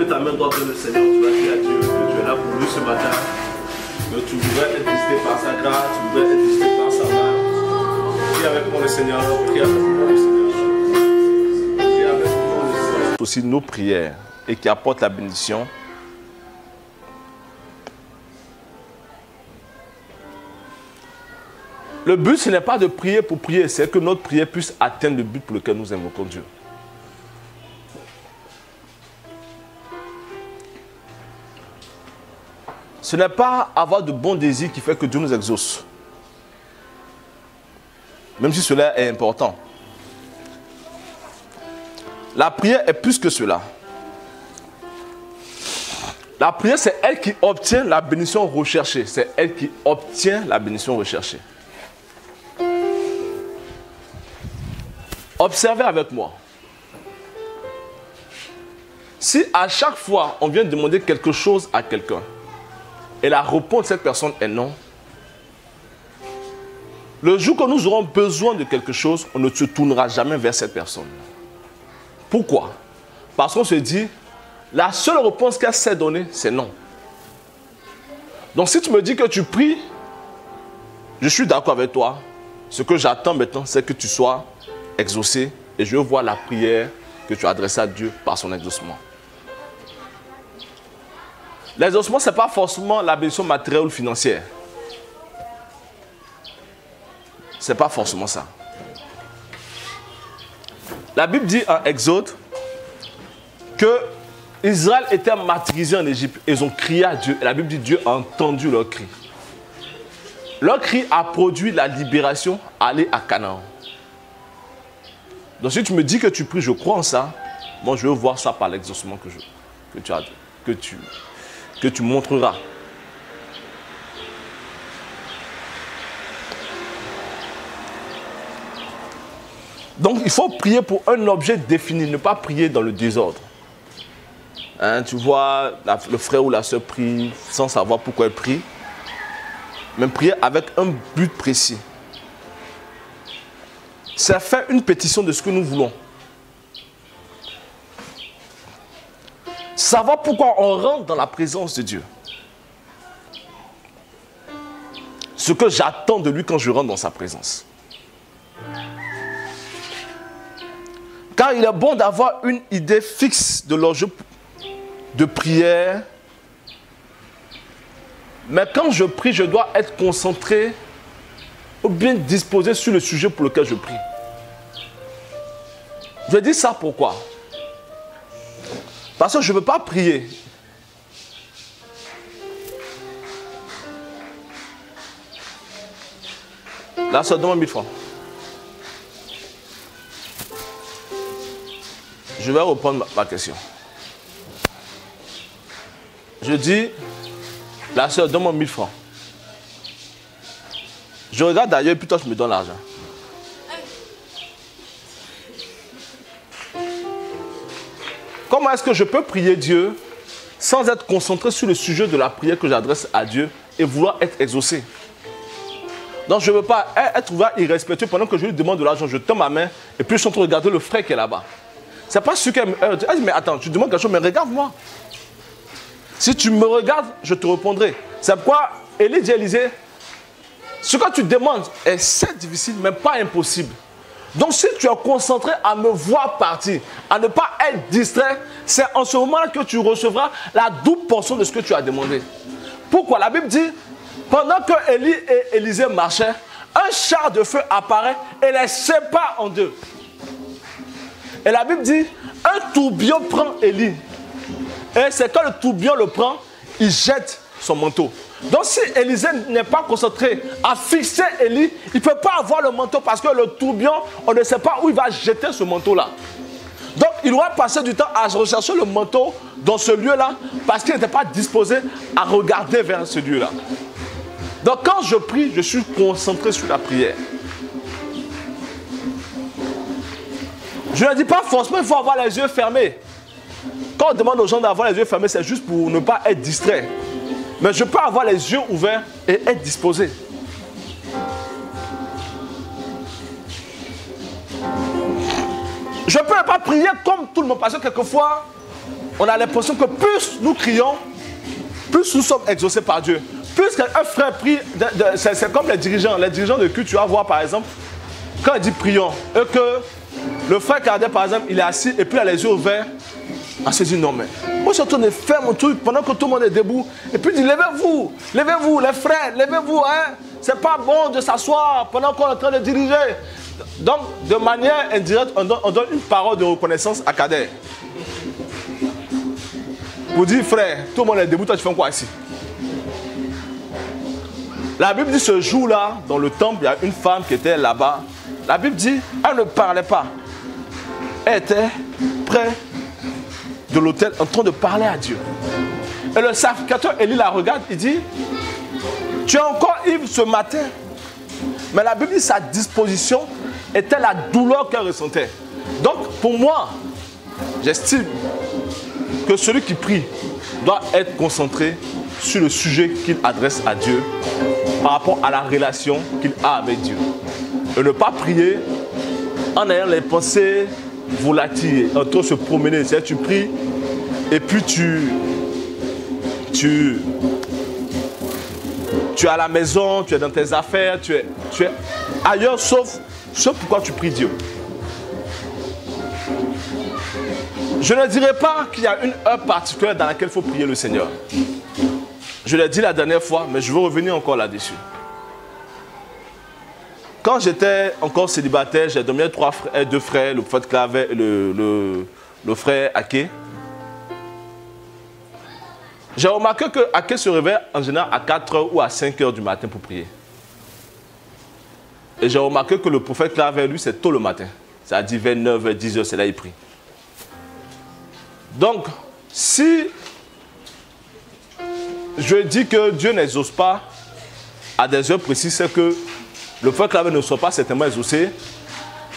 ta main droite vers le Seigneur, tu vas dire à Dieu que tu es là pour lui ce matin, que tu voudrais être visité par sa grâce, tu voudrais être visité par sa main. Prie avec moi le Seigneur, prie avec moi le Seigneur. Prie avec moi le Seigneur. Aussi nos prières et qui apportent la bénédiction. Le but, ce n'est pas de prier pour prier, c'est que notre prière puisse atteindre le but pour lequel nous invoquons Dieu. Ce n'est pas avoir de bons désirs qui fait que Dieu nous exauce. Même si cela est important. La prière est plus que cela. La prière, c'est elle qui obtient la bénédiction recherchée. C'est elle qui obtient la bénédiction recherchée. Observez avec moi. Si à chaque fois on vient demander quelque chose à quelqu'un et la réponse de cette personne est non, le jour que nous aurons besoin de quelque chose, on ne se tournera jamais vers cette personne. Pourquoi? Parce qu'on se dit, la seule réponse qu'elle sait donner, c'est non. Donc si tu me dis que tu pries, je suis d'accord avec toi. Ce que j'attends maintenant, c'est que tu sois exaucé et je vois la prière que tu as adressée à Dieu par son exaucement. L'exaucement, ce n'est pas forcément la bénédiction matérielle ou financière. Ce n'est pas forcément ça. La Bible dit en Exode que Israël était martyrisé en Égypte. Ils ont crié à Dieu. Et la Bible dit que Dieu a entendu leur cri. Leur cri a produit la libération, aller à Canaan. Donc si tu me dis que tu pries, je crois en ça, moi je veux voir ça par l'exaucement que tu montreras. Donc il faut prier pour un objet défini, ne pas prier dans le désordre. Hein, tu vois, le frère ou la soeur prie sans savoir pourquoi elle prie, mais prier avec un but précis. C'est faire une pétition de ce que nous voulons. Savoir pourquoi on rentre dans la présence de Dieu. Ce que j'attends de lui quand je rentre dans sa présence. Car il est bon d'avoir une idée fixe de l'enjeu de prière. Mais quand je prie, je dois être concentré ou bien disposé sur le sujet pour lequel je prie. Je dis ça pourquoi? Parce que je ne veux pas prier. Là, ça donne 1000 francs. Je vais reprendre ma question. Je dis, la soeur, donne-moi 1000 francs. Je regarde d'ailleurs, puis toi, tu me donnes l'argent. Comment est-ce que je peux prier Dieu sans être concentré sur le sujet de la prière que j'adresse à Dieu et vouloir être exaucé? Donc je ne veux pas être ouvert irrespectueux pendant que je lui demande de l'argent. Je tends ma main et puis je suis en train de regarder le frère qui est là-bas. C'est pas ce qu'elle me dit. Mais attends, tu demandes quelque chose, mais regarde-moi. Si tu me regardes, je te répondrai. C'est pourquoi Élie dit à Élisée, ce que tu demandes est certes difficile, mais pas impossible. Donc si tu es concentré à me voir partir, à ne pas être distrait, c'est en ce moment-là que tu recevras la double portion de ce que tu as demandé. Pourquoi? La Bible dit, pendant que Élie et Élisée marchaient, un char de feu apparaît et les sépare en deux. Et la Bible dit, un tourbillon prend Élie. Et c'est quand le tourbillon le prend, il jette son manteau. Donc si Élisée n'est pas concentré à fixer Élie, il ne peut pas avoir le manteau parce que le tourbillon, on ne sait pas où il va jeter ce manteau-là. Donc il doit passer du temps à rechercher le manteau dans ce lieu-là parce qu'il n'était pas disposé à regarder vers ce lieu-là. Donc quand je prie, je suis concentré sur la prière. Je ne dis pas forcément qu'il faut avoir les yeux fermés. Quand on demande aux gens d'avoir les yeux fermés, c'est juste pour ne pas être distrait. Mais je peux avoir les yeux ouverts et être disposé. Je ne peux pas prier comme tout le monde. Parce que quelquefois, on a l'impression que plus nous crions, plus nous sommes exaucés par Dieu. Plus qu'un frère prie, c'est comme les dirigeants de culte, tu vas voir par exemple, quand il dit prions, et que le frère Cadet par exemple, il est assis et puis il a les yeux ouverts, on se dit non mais, moi je suis en train de faire mon truc pendant que tout le monde est debout, et puis il dit levez-vous, les frères, levez-vous, hein. C'est pas bon de s'asseoir pendant qu'on est en train de diriger. Donc, de manière indirecte, on donne une parole de reconnaissance à Kader. Vous dites, frère, tout le monde est debout, toi tu fais quoi ici? La Bible dit ce jour-là, dans le temple, il y a une femme qui était là-bas. La Bible dit, elle ne parlait pas. Elle était près de l'autel en train de parler à Dieu. Et le sacrificateur Élie la regarde, il dit, tu es encore ivre ce matin. Mais la Bible dit sa disposition était la douleur qu'elle ressentait. Donc pour moi, j'estime que celui qui prie doit être concentré sur le sujet qu'il adresse à Dieu par rapport à la relation qu'il a avec Dieu. Et ne pas prier en ayant les pensées volatiles, en train de se promener. C'est-à-dire tu pries et puis tu es à la maison, tu es dans tes affaires, tu es ailleurs sauf ce pourquoi tu pries Dieu. Je ne dirais pas qu'il y a une heure particulière dans laquelle il faut prier le Seigneur. Je l'ai dit la dernière fois, mais je veux revenir encore là-dessus. Quand j'étais encore célibataire, j'ai dormi avec deux frères, le frère Clavet et le frère Ake. J'ai remarqué que Ake se réveille en général à 4h ou à 5h du matin pour prier. Et j'ai remarqué que le prophète Claver, lui, c'est tôt le matin. C'est-à-dire 29h, 10h, c'est là qu'il prie. Donc, si je dis que Dieu n'exauce pas à des heures précises, c'est que le frère Claver ne sera pas certainement exaucé,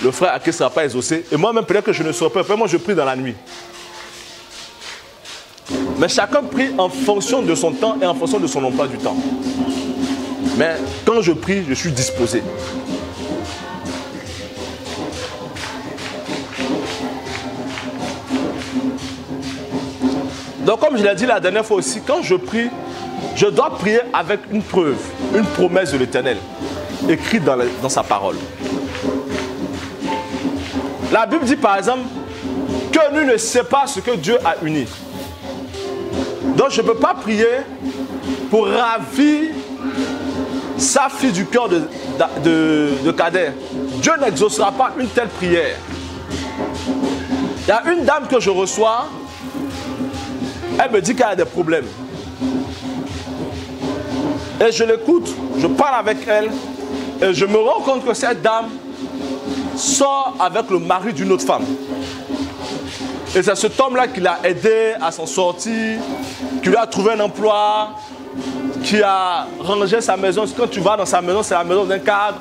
le frère Ake ne sera pas exaucé, et moi-même, peut-être que je ne serai pas. Après, moi, je prie dans la nuit. Mais chacun prie en fonction de son temps et en fonction de son emploi du temps. Mais quand je prie, je suis disposé. Donc comme je l'ai dit la dernière fois aussi, quand je prie, je dois prier avec une preuve, une promesse de l'Éternel, écrite dans sa parole. La Bible dit par exemple que nul ne sait pas ce que Dieu a uni. Donc je ne peux pas prier pour ravir sa fille du cœur de Kader. Dieu n'exaucera pas une telle prière. Il y a une dame que je reçois, elle me dit qu'elle a des problèmes. Et je l'écoute, je parle avec elle, et je me rends compte que cette dame sort avec le mari d'une autre femme. Et c'est cet homme-là qui l'a aidé à s'en sortir, qui lui a trouvé un emploi, qui a rangé sa maison. Quand tu vas dans sa maison, c'est la maison d'un cadre.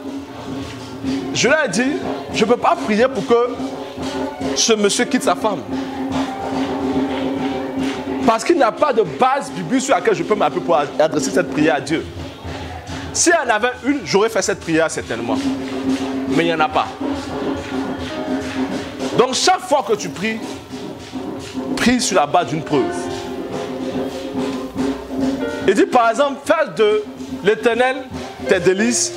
Je lui ai dit, je ne peux pas prier pour que ce monsieur quitte sa femme. Parce qu'il n'y a pas de base biblique sur laquelle je peux m'appuyer pour adresser cette prière à Dieu. Si il y en avait une, j'aurais fait cette prière certainement. Mais il n'y en a pas. Donc chaque fois que tu pries, prie sur la base d'une preuve. Il dit par exemple, fais de l'Éternel tes délices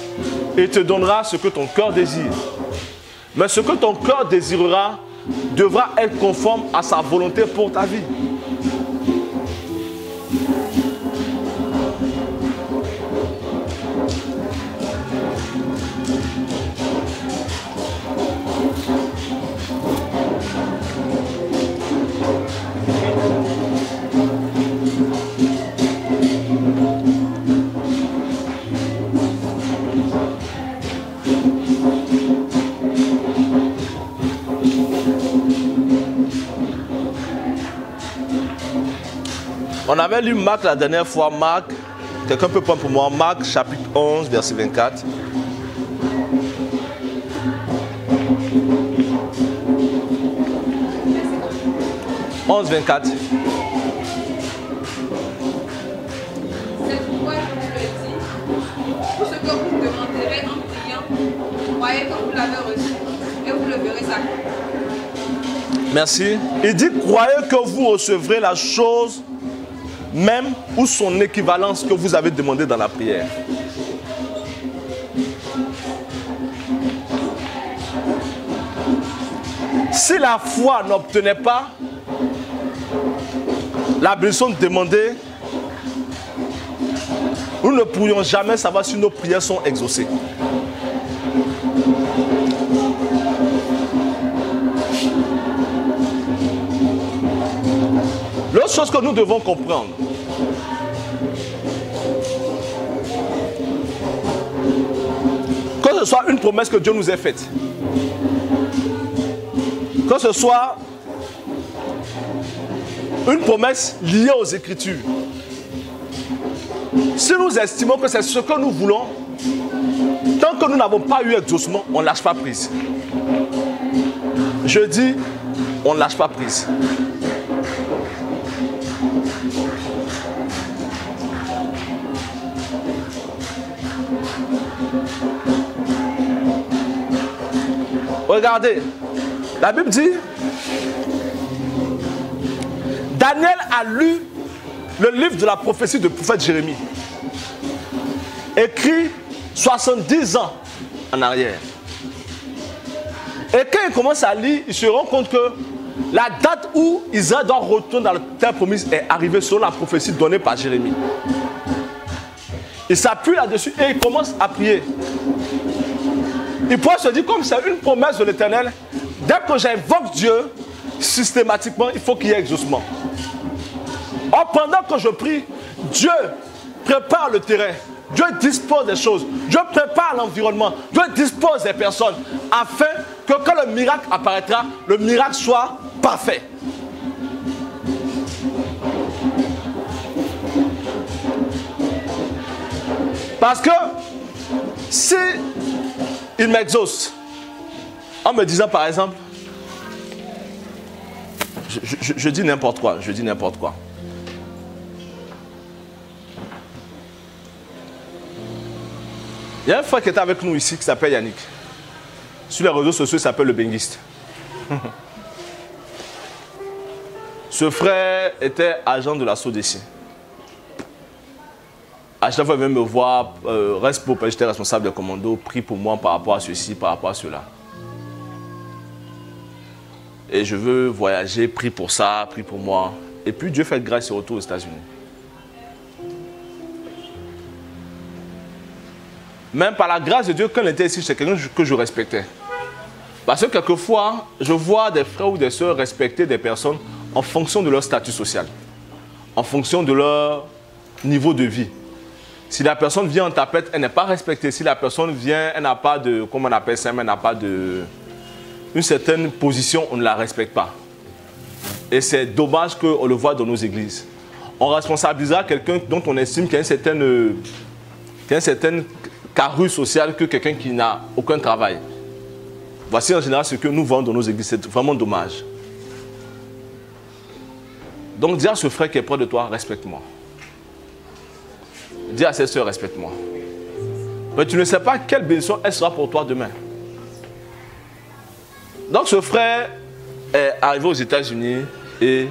et il te donnera ce que ton cœur désire. Mais ce que ton cœur désirera devra être conforme à sa volonté pour ta vie. On avait lu Marc la dernière fois. Marc, quelqu'un peut prendre pour moi, Marc chapitre 11, verset 24. « 11, 24. » C'est pourquoi je vous le dis, tout ce que vous demanderez en priant, croyez que vous l'avez reçu et vous le verrez s'accomplir. Merci. Il dit, croyez que vous recevrez la chose même ou son équivalence que vous avez demandé dans la prière. Si la foi n'obtenait pas la bénédiction demandée, nous ne pourrions jamais savoir si nos prières sont exaucées. L'autre chose que nous devons comprendre, que ce soit une promesse que Dieu nous ait faite, que ce soit une promesse liée aux Écritures, si nous estimons que c'est ce que nous voulons, tant que nous n'avons pas eu exaucement, on ne lâche pas prise. Je dis, on ne lâche pas prise. Regardez, la Bible dit, Daniel a lu le livre de la prophétie du prophète Jérémie, écrit 70 ans en arrière. Et quand il commence à lire, il se rend compte que la date où Israël doit retourner dans la terre promise est arrivée selon la prophétie donnée par Jérémie. Il s'appuie là-dessus et il commence à prier. Il pourrait se dire, comme c'est une promesse de l'Éternel, dès que j'invoque Dieu, systématiquement, il faut qu'il y ait exaucement. Or, pendant que je prie, Dieu prépare le terrain. Dieu dispose des choses. Dieu prépare l'environnement. Dieu dispose des personnes afin que quand le miracle apparaîtra, le miracle soit parfait. Parce que si il m'exauce en me disant par exemple, je dis n'importe quoi, je dis n'importe quoi. Il y a un frère qui était avec nous ici qui s'appelle Yannick. Sur les réseaux sociaux, il s'appelle le Benguiste. Ce frère était agent de la SODECI. À chaque fois, il vient me voir, reste pour j'étais responsable de commando, prie pour moi par rapport à ceci, par rapport à cela. Et je veux voyager, prie pour ça, prie pour moi. Et puis Dieu fait grâce et retour aux États-Unis. Même par la grâce de Dieu, quand il était ici, c'est quelqu'un que je respectais. Parce que quelquefois, je vois des frères ou des sœurs respecter des personnes en fonction de leur statut social, en fonction de leur niveau de vie. Si la personne vient en tapette, elle n'est pas respectée. Si la personne vient, elle n'a pas de, comment on appelle ça, elle n'a pas de, une certaine position, on ne la respecte pas. Et c'est dommage qu'on le voit dans nos églises. On responsabilisera quelqu'un dont on estime qu'il y a une certaine carrure sociale que quelqu'un qui n'a aucun travail. Voici en général ce que nous voyons dans nos églises. C'est vraiment dommage. Donc dis à ce frère qui est près de toi, respecte-moi. Dis à cette soeur, respecte-moi. Mais tu ne sais pas quelle bénédiction elle sera pour toi demain. Donc ce frère est arrivé aux États-Unis et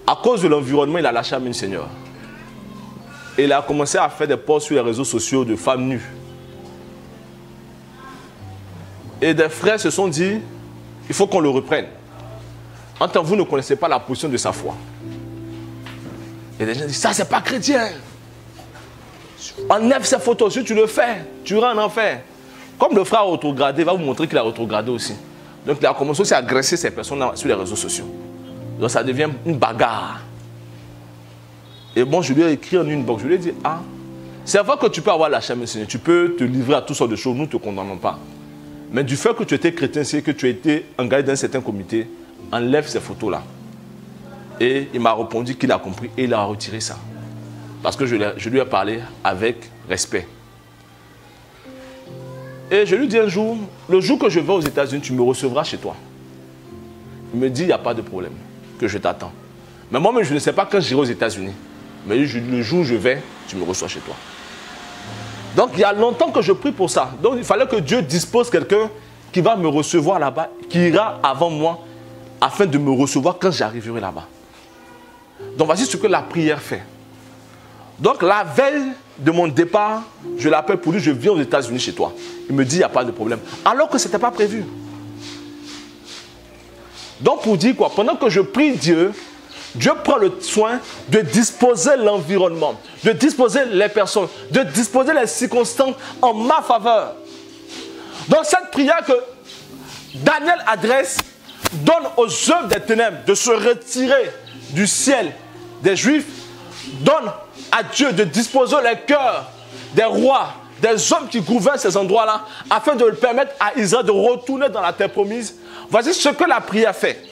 à cause de l'environnement, il a lâché Amen Seigneur. Et il a commencé à faire des posts sur les réseaux sociaux de femmes nues. Et des frères se sont dit, il faut qu'on le reprenne. En tant que vous ne connaissez pas la position de sa foi. Et des gens disent, ça c'est pas chrétien. Enlève ces photos, si tu le fais, tu iras en enfer. Comme le frère a rétrogradé, il va vous montrer qu'il a rétrogradé aussi. Donc il a commencé aussi à agresser ces personnes sur les réseaux sociaux. Donc ça devient une bagarre. Et bon, je lui ai écrit en une box, je lui ai dit, ah, c'est vrai que tu peux avoir la chaîne, tu peux te livrer à toutes sortes de choses, nous ne te condamnons pas. Mais du fait que tu étais chrétien, c'est que tu as été engagé dans un certain comité, enlève ces photos-là. Et il m'a répondu qu'il a compris et il a retiré ça. Parce que je lui ai parlé avec respect. Et je lui dis un jour, le jour que je vais aux États-Unis, tu me recevras chez toi. Il me dit, il n'y a pas de problème, que je t'attends. Mais moi-même, je ne sais pas quand j'irai aux États-Unis. Mais le jour où je vais, tu me reçois chez toi. Donc, il y a longtemps que je prie pour ça. Donc, il fallait que Dieu dispose quelqu'un qui va me recevoir là-bas, qui ira avant moi afin de me recevoir quand j'arriverai là-bas. Donc voici ce que la prière fait. Donc la veille de mon départ, je l'appelle pour lui, je viens aux États-Unis chez toi. Il me dit, il n'y a pas de problème. Alors que ce n'était pas prévu. Donc pour dire quoi? Pendant que je prie Dieu, Dieu prend le soin de disposer l'environnement, de disposer les personnes, de disposer les circonstances en ma faveur. Donc cette prière que Daniel adresse donne aux œuvres des ténèbres de se retirer du ciel des Juifs, donne à Dieu de disposer les cœurs des rois, des hommes qui gouvernent ces endroits-là, afin de permettre à Israël de retourner dans la terre promise. Voici ce que la prière fait.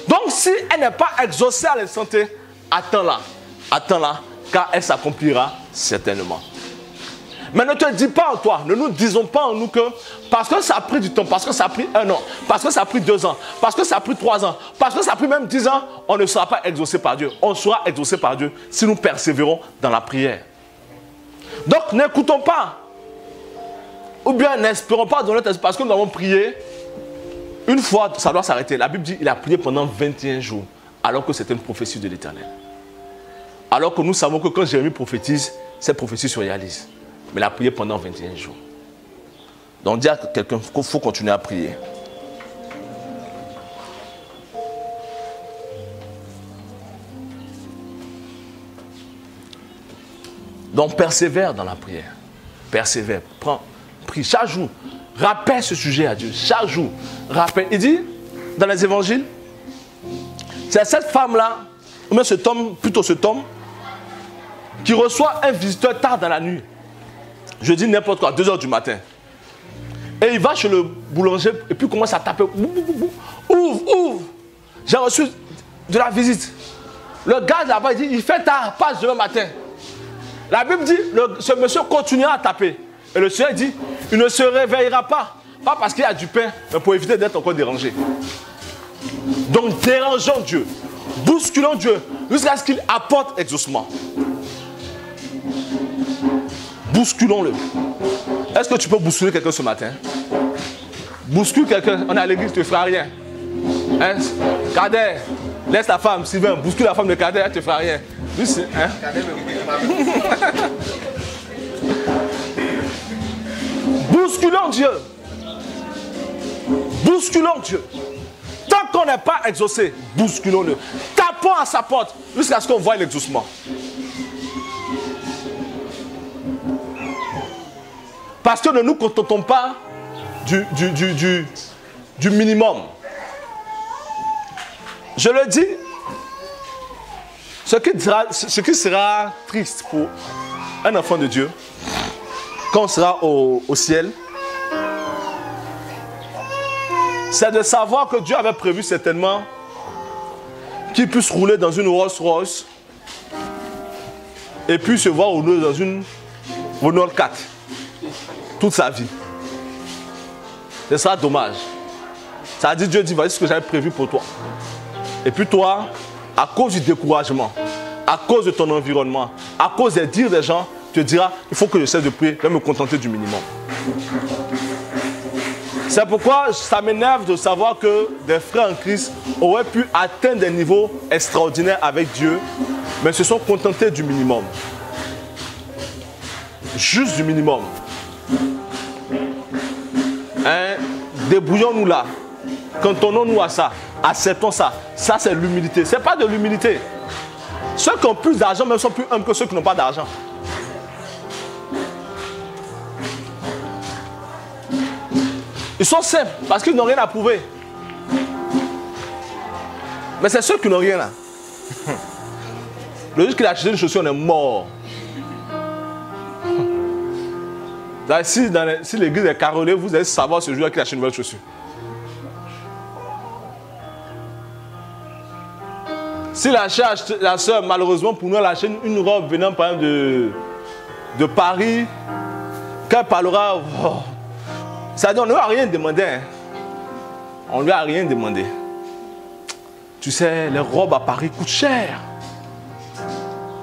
Donc si elle n'est pas exaucée à l'instant T, attends-la, car elle s'accomplira certainement. Mais ne te dis pas en toi, ne nous disons pas en nous que parce que ça a pris du temps, parce que ça a pris 1 an, parce que ça a pris 2 ans, parce que ça a pris 3 ans, parce que ça a pris même 10 ans, on ne sera pas exaucé par Dieu. On sera exaucé par Dieu si nous persévérons dans la prière. Donc n'écoutons pas, ou bien n'espérons pas dans notre esprit, parce que nous avons prié, une fois ça doit s'arrêter. La Bible dit qu'il a prié pendant 21 jours, alors que c'était une prophétie de l'Éternel. Alors que nous savons que quand Jérémie prophétise, cette prophétie se réalise. Mais il a prié pendant 21 jours. Donc dis à quelqu'un qu'il faut continuer à prier. Donc persévère dans la prière. Persévère. Prie chaque jour. Rappelle ce sujet à Dieu. Chaque jour. Rappelle. Il dit dans les évangiles, c'est cette femme-là, ou même cet homme, plutôt cet homme, qui reçoit un visiteur tard dans la nuit. Je dis n'importe quoi, 2 h du matin. Et il va chez le boulanger et puis commence à taper. Ouvre. J'ai reçu de la visite. Le gars là-bas, il dit, il fait tard, passe demain matin. La Bible dit, ce monsieur continuera à taper. Et le Seigneur dit, il ne se réveillera pas. Pas parce qu'il y a du pain, mais pour éviter d'être encore dérangé. Donc dérangeons Dieu. Bousculons Dieu jusqu'à ce qu'il apporte exaucement. Bousculons-le. Est-ce que tu peux bousculer quelqu'un ce matin? Bouscule quelqu'un. On est à l'église, tu ne feras rien. Hein? Kader, laisse la femme, Sylvain, bouscule la femme de Kader, tu ne feras rien. Juste, hein? Bousculons Dieu. Bousculons Dieu. Tant qu'on n'est pas exaucé, bousculons-le. Tapons à sa porte jusqu'à ce qu'on voie l'exaucement. Parce que ne nous contentons pas du minimum. Je le dis, ce qui sera triste pour un enfant de Dieu, quand on sera au ciel, c'est de savoir que Dieu avait prévu certainement qu'il puisse rouler dans une Rolls-Royce et puis se voir rouler dans une Renault 4 toute sa vie. Ce sera dommage. Ça a dit, Dieu dit, voici ce que j'avais prévu pour toi. Et puis toi, à cause du découragement, à cause de ton environnement, à cause des dires des gens, tu te diras, il faut que je cesse de prier, je vais me contenter du minimum. C'est pourquoi ça m'énerve de savoir que des frères en Christ auraient pu atteindre des niveaux extraordinaires avec Dieu, mais se sont contentés du minimum. Juste du minimum. Hein? Débrouillons-nous là. Cantonnons-nous à ça. Acceptons ça. Ça, c'est l'humilité. Ce n'est pas de l'humilité. Ceux qui ont plus d'argent même sont plus humbles que ceux qui n'ont pas d'argent. Ils sont simples parce qu'ils n'ont rien à prouver. Mais c'est ceux qui n'ont rien là. Le jour qu'il a acheté une chaussure, on est mort. Si l'église est carrelée, vous allez savoir ce jour-là qu'il a acheté une nouvelle chaussure. Si la soeur, malheureusement pour nous, elle achète une robe venant par exemple de Paris, quand elle parlera, oh, ça dit, on ne lui a rien demandé. Hein. On ne lui a rien demandé. Tu sais, les robes à Paris coûtent cher.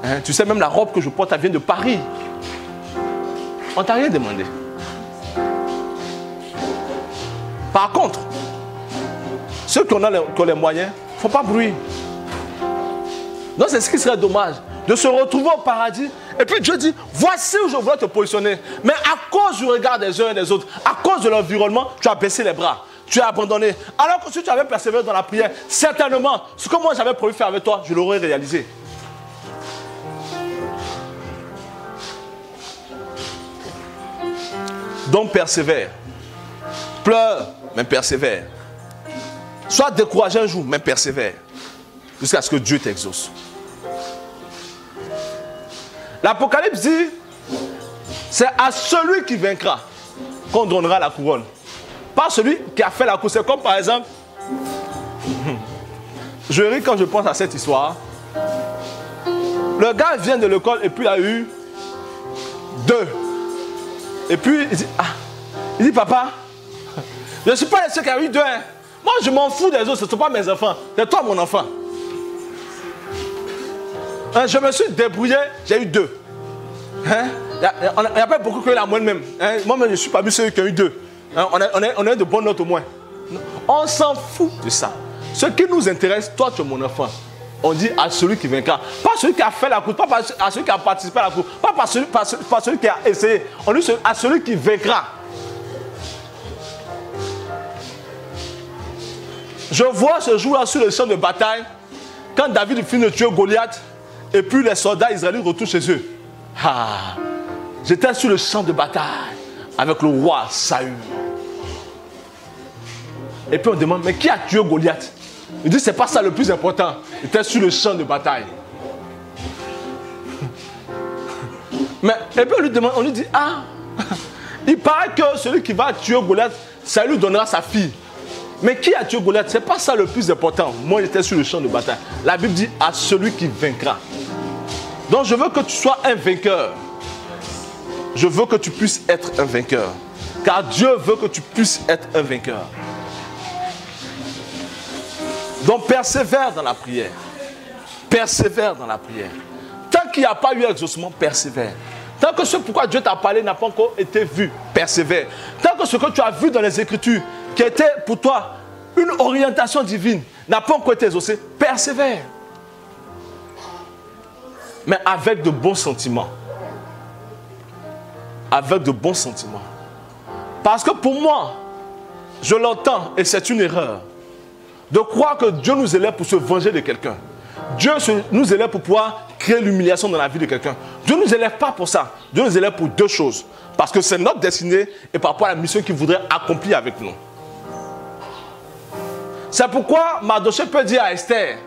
Hein, tu sais, même la robe que je porte, elle vient de Paris. On ne t'a rien demandé. Par contre, Ceux qui ont les moyens, il ne font pas bruit. Donc c'est ce qui serait dommage, de se retrouver au paradis. Et puis Dieu dit, voici où je voulais te positionner. Mais à cause du regard des uns et des autres, à cause de l'environnement, tu as baissé les bras. Tu as abandonné. Alors que si tu avais persévéré dans la prière, certainement, ce que moi j'avais prévu faire avec toi, je l'aurais réalisé. Donc persévère. Pleure, mais persévère. Sois découragé un jour, mais persévère. Jusqu'à ce que Dieu t'exauce. L'Apocalypse dit, c'est à celui qui vaincra qu'on donnera la couronne. Pas celui qui a fait la course. C'est comme par exemple, je ris quand je pense à cette histoire. Le gars vient de l'école et puis il a eu 2. Et puis il dit papa, je ne suis pas le seul qui a eu 2. Hein. Moi je m'en fous des autres, ce ne sont pas mes enfants. C'est toi mon enfant. Hein, je me suis débrouillé, j'ai eu 2. Hein? Il n'y a pas beaucoup qui ont eu la moyenne même. Hein? Moi-même je ne suis pas mis ceux qui ont eu 2. Hein? On a de bonnes notes au moins. On s'en fout de ça. Ce qui nous intéresse, toi tu es mon enfant. On dit à celui qui vaincra. Pas celui qui a fait la course, pas à celui qui a participé à la course, pas celui qui a essayé. On dit à celui qui vaincra. Je vois ce jour-là sur le champ de bataille, quand David finit de tuer Goliath, et puis les soldats israéliens retournent chez eux. Ah, j'étais sur le champ de bataille avec le roi Saül. Et puis on demande, mais qui a tué Goliath? Il dit, c'est pas ça le plus important. Il était sur le champ de bataille. Mais, et puis on lui demande, on lui dit, ah, il paraît que celui qui va tuer Goliath, ça lui donnera sa fille. Mais qui a tué Goliath? C'est pas ça le plus important. Moi, j'étais sur le champ de bataille. La Bible dit, à celui qui vaincra. Donc, je veux que tu sois un vainqueur. Je veux que tu puisses être un vainqueur. Car Dieu veut que tu puisses être un vainqueur. Donc, persévère dans la prière. Persévère dans la prière. Tant qu'il n'y a pas eu exaucement, persévère. Tant que ce pourquoi Dieu t'a parlé n'a pas encore été vu, persévère. Tant que ce que tu as vu dans les Écritures, qui était pour toi une orientation divine, n'a pas encore été exaucé, persévère. Mais avec de bons sentiments. Avec de bons sentiments. Parce que pour moi, je l'entends et c'est une erreur de croire que Dieu nous élève pour se venger de quelqu'un. Dieu nous élève pour pouvoir créer l'humiliation dans la vie de quelqu'un. Dieu ne nous élève pas pour ça. Dieu nous élève pour 2 choses. Parce que c'est notre destinée et par rapport à la mission qu'il voudrait accomplir avec nous. C'est pourquoi Mardoché peut dire à Esther,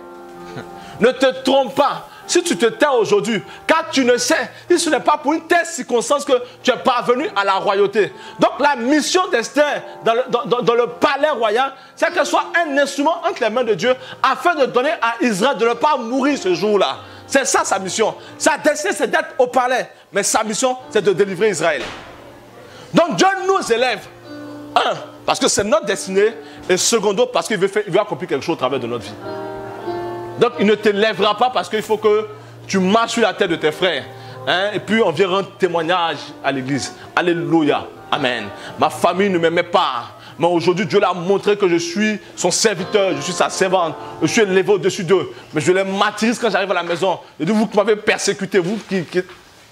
ne te trompe pas. Si tu te tais aujourd'hui, car tu ne sais, si ce n'est pas pour une telle circonstance que tu es parvenu à la royauté. Donc la mission d'Esther dans le palais royal, c'est qu'elle soit un instrument entre les mains de Dieu afin de donner à Israël de ne pas mourir ce jour-là. C'est ça sa mission. Sa destinée, c'est d'être au palais. Mais sa mission, c'est de délivrer Israël. Donc Dieu nous élève. 1, parce que c'est notre destinée. Et secondo, parce qu'il veut accomplir quelque chose au travers de notre vie. Donc il ne te lèvera pas parce qu'il faut que tu marches sur la tête de tes frères. Hein? Et puis on vient rendre témoignage à l'église. Alléluia. Amen. Ma famille ne m'aimait pas. Mais aujourd'hui, Dieu l'a montré que je suis son serviteur, je suis sa servante. Je suis élevé au-dessus d'eux. Mais je les martyrise quand j'arrive à la maison. Et dit, vous qui m'avez persécuté, vous qui...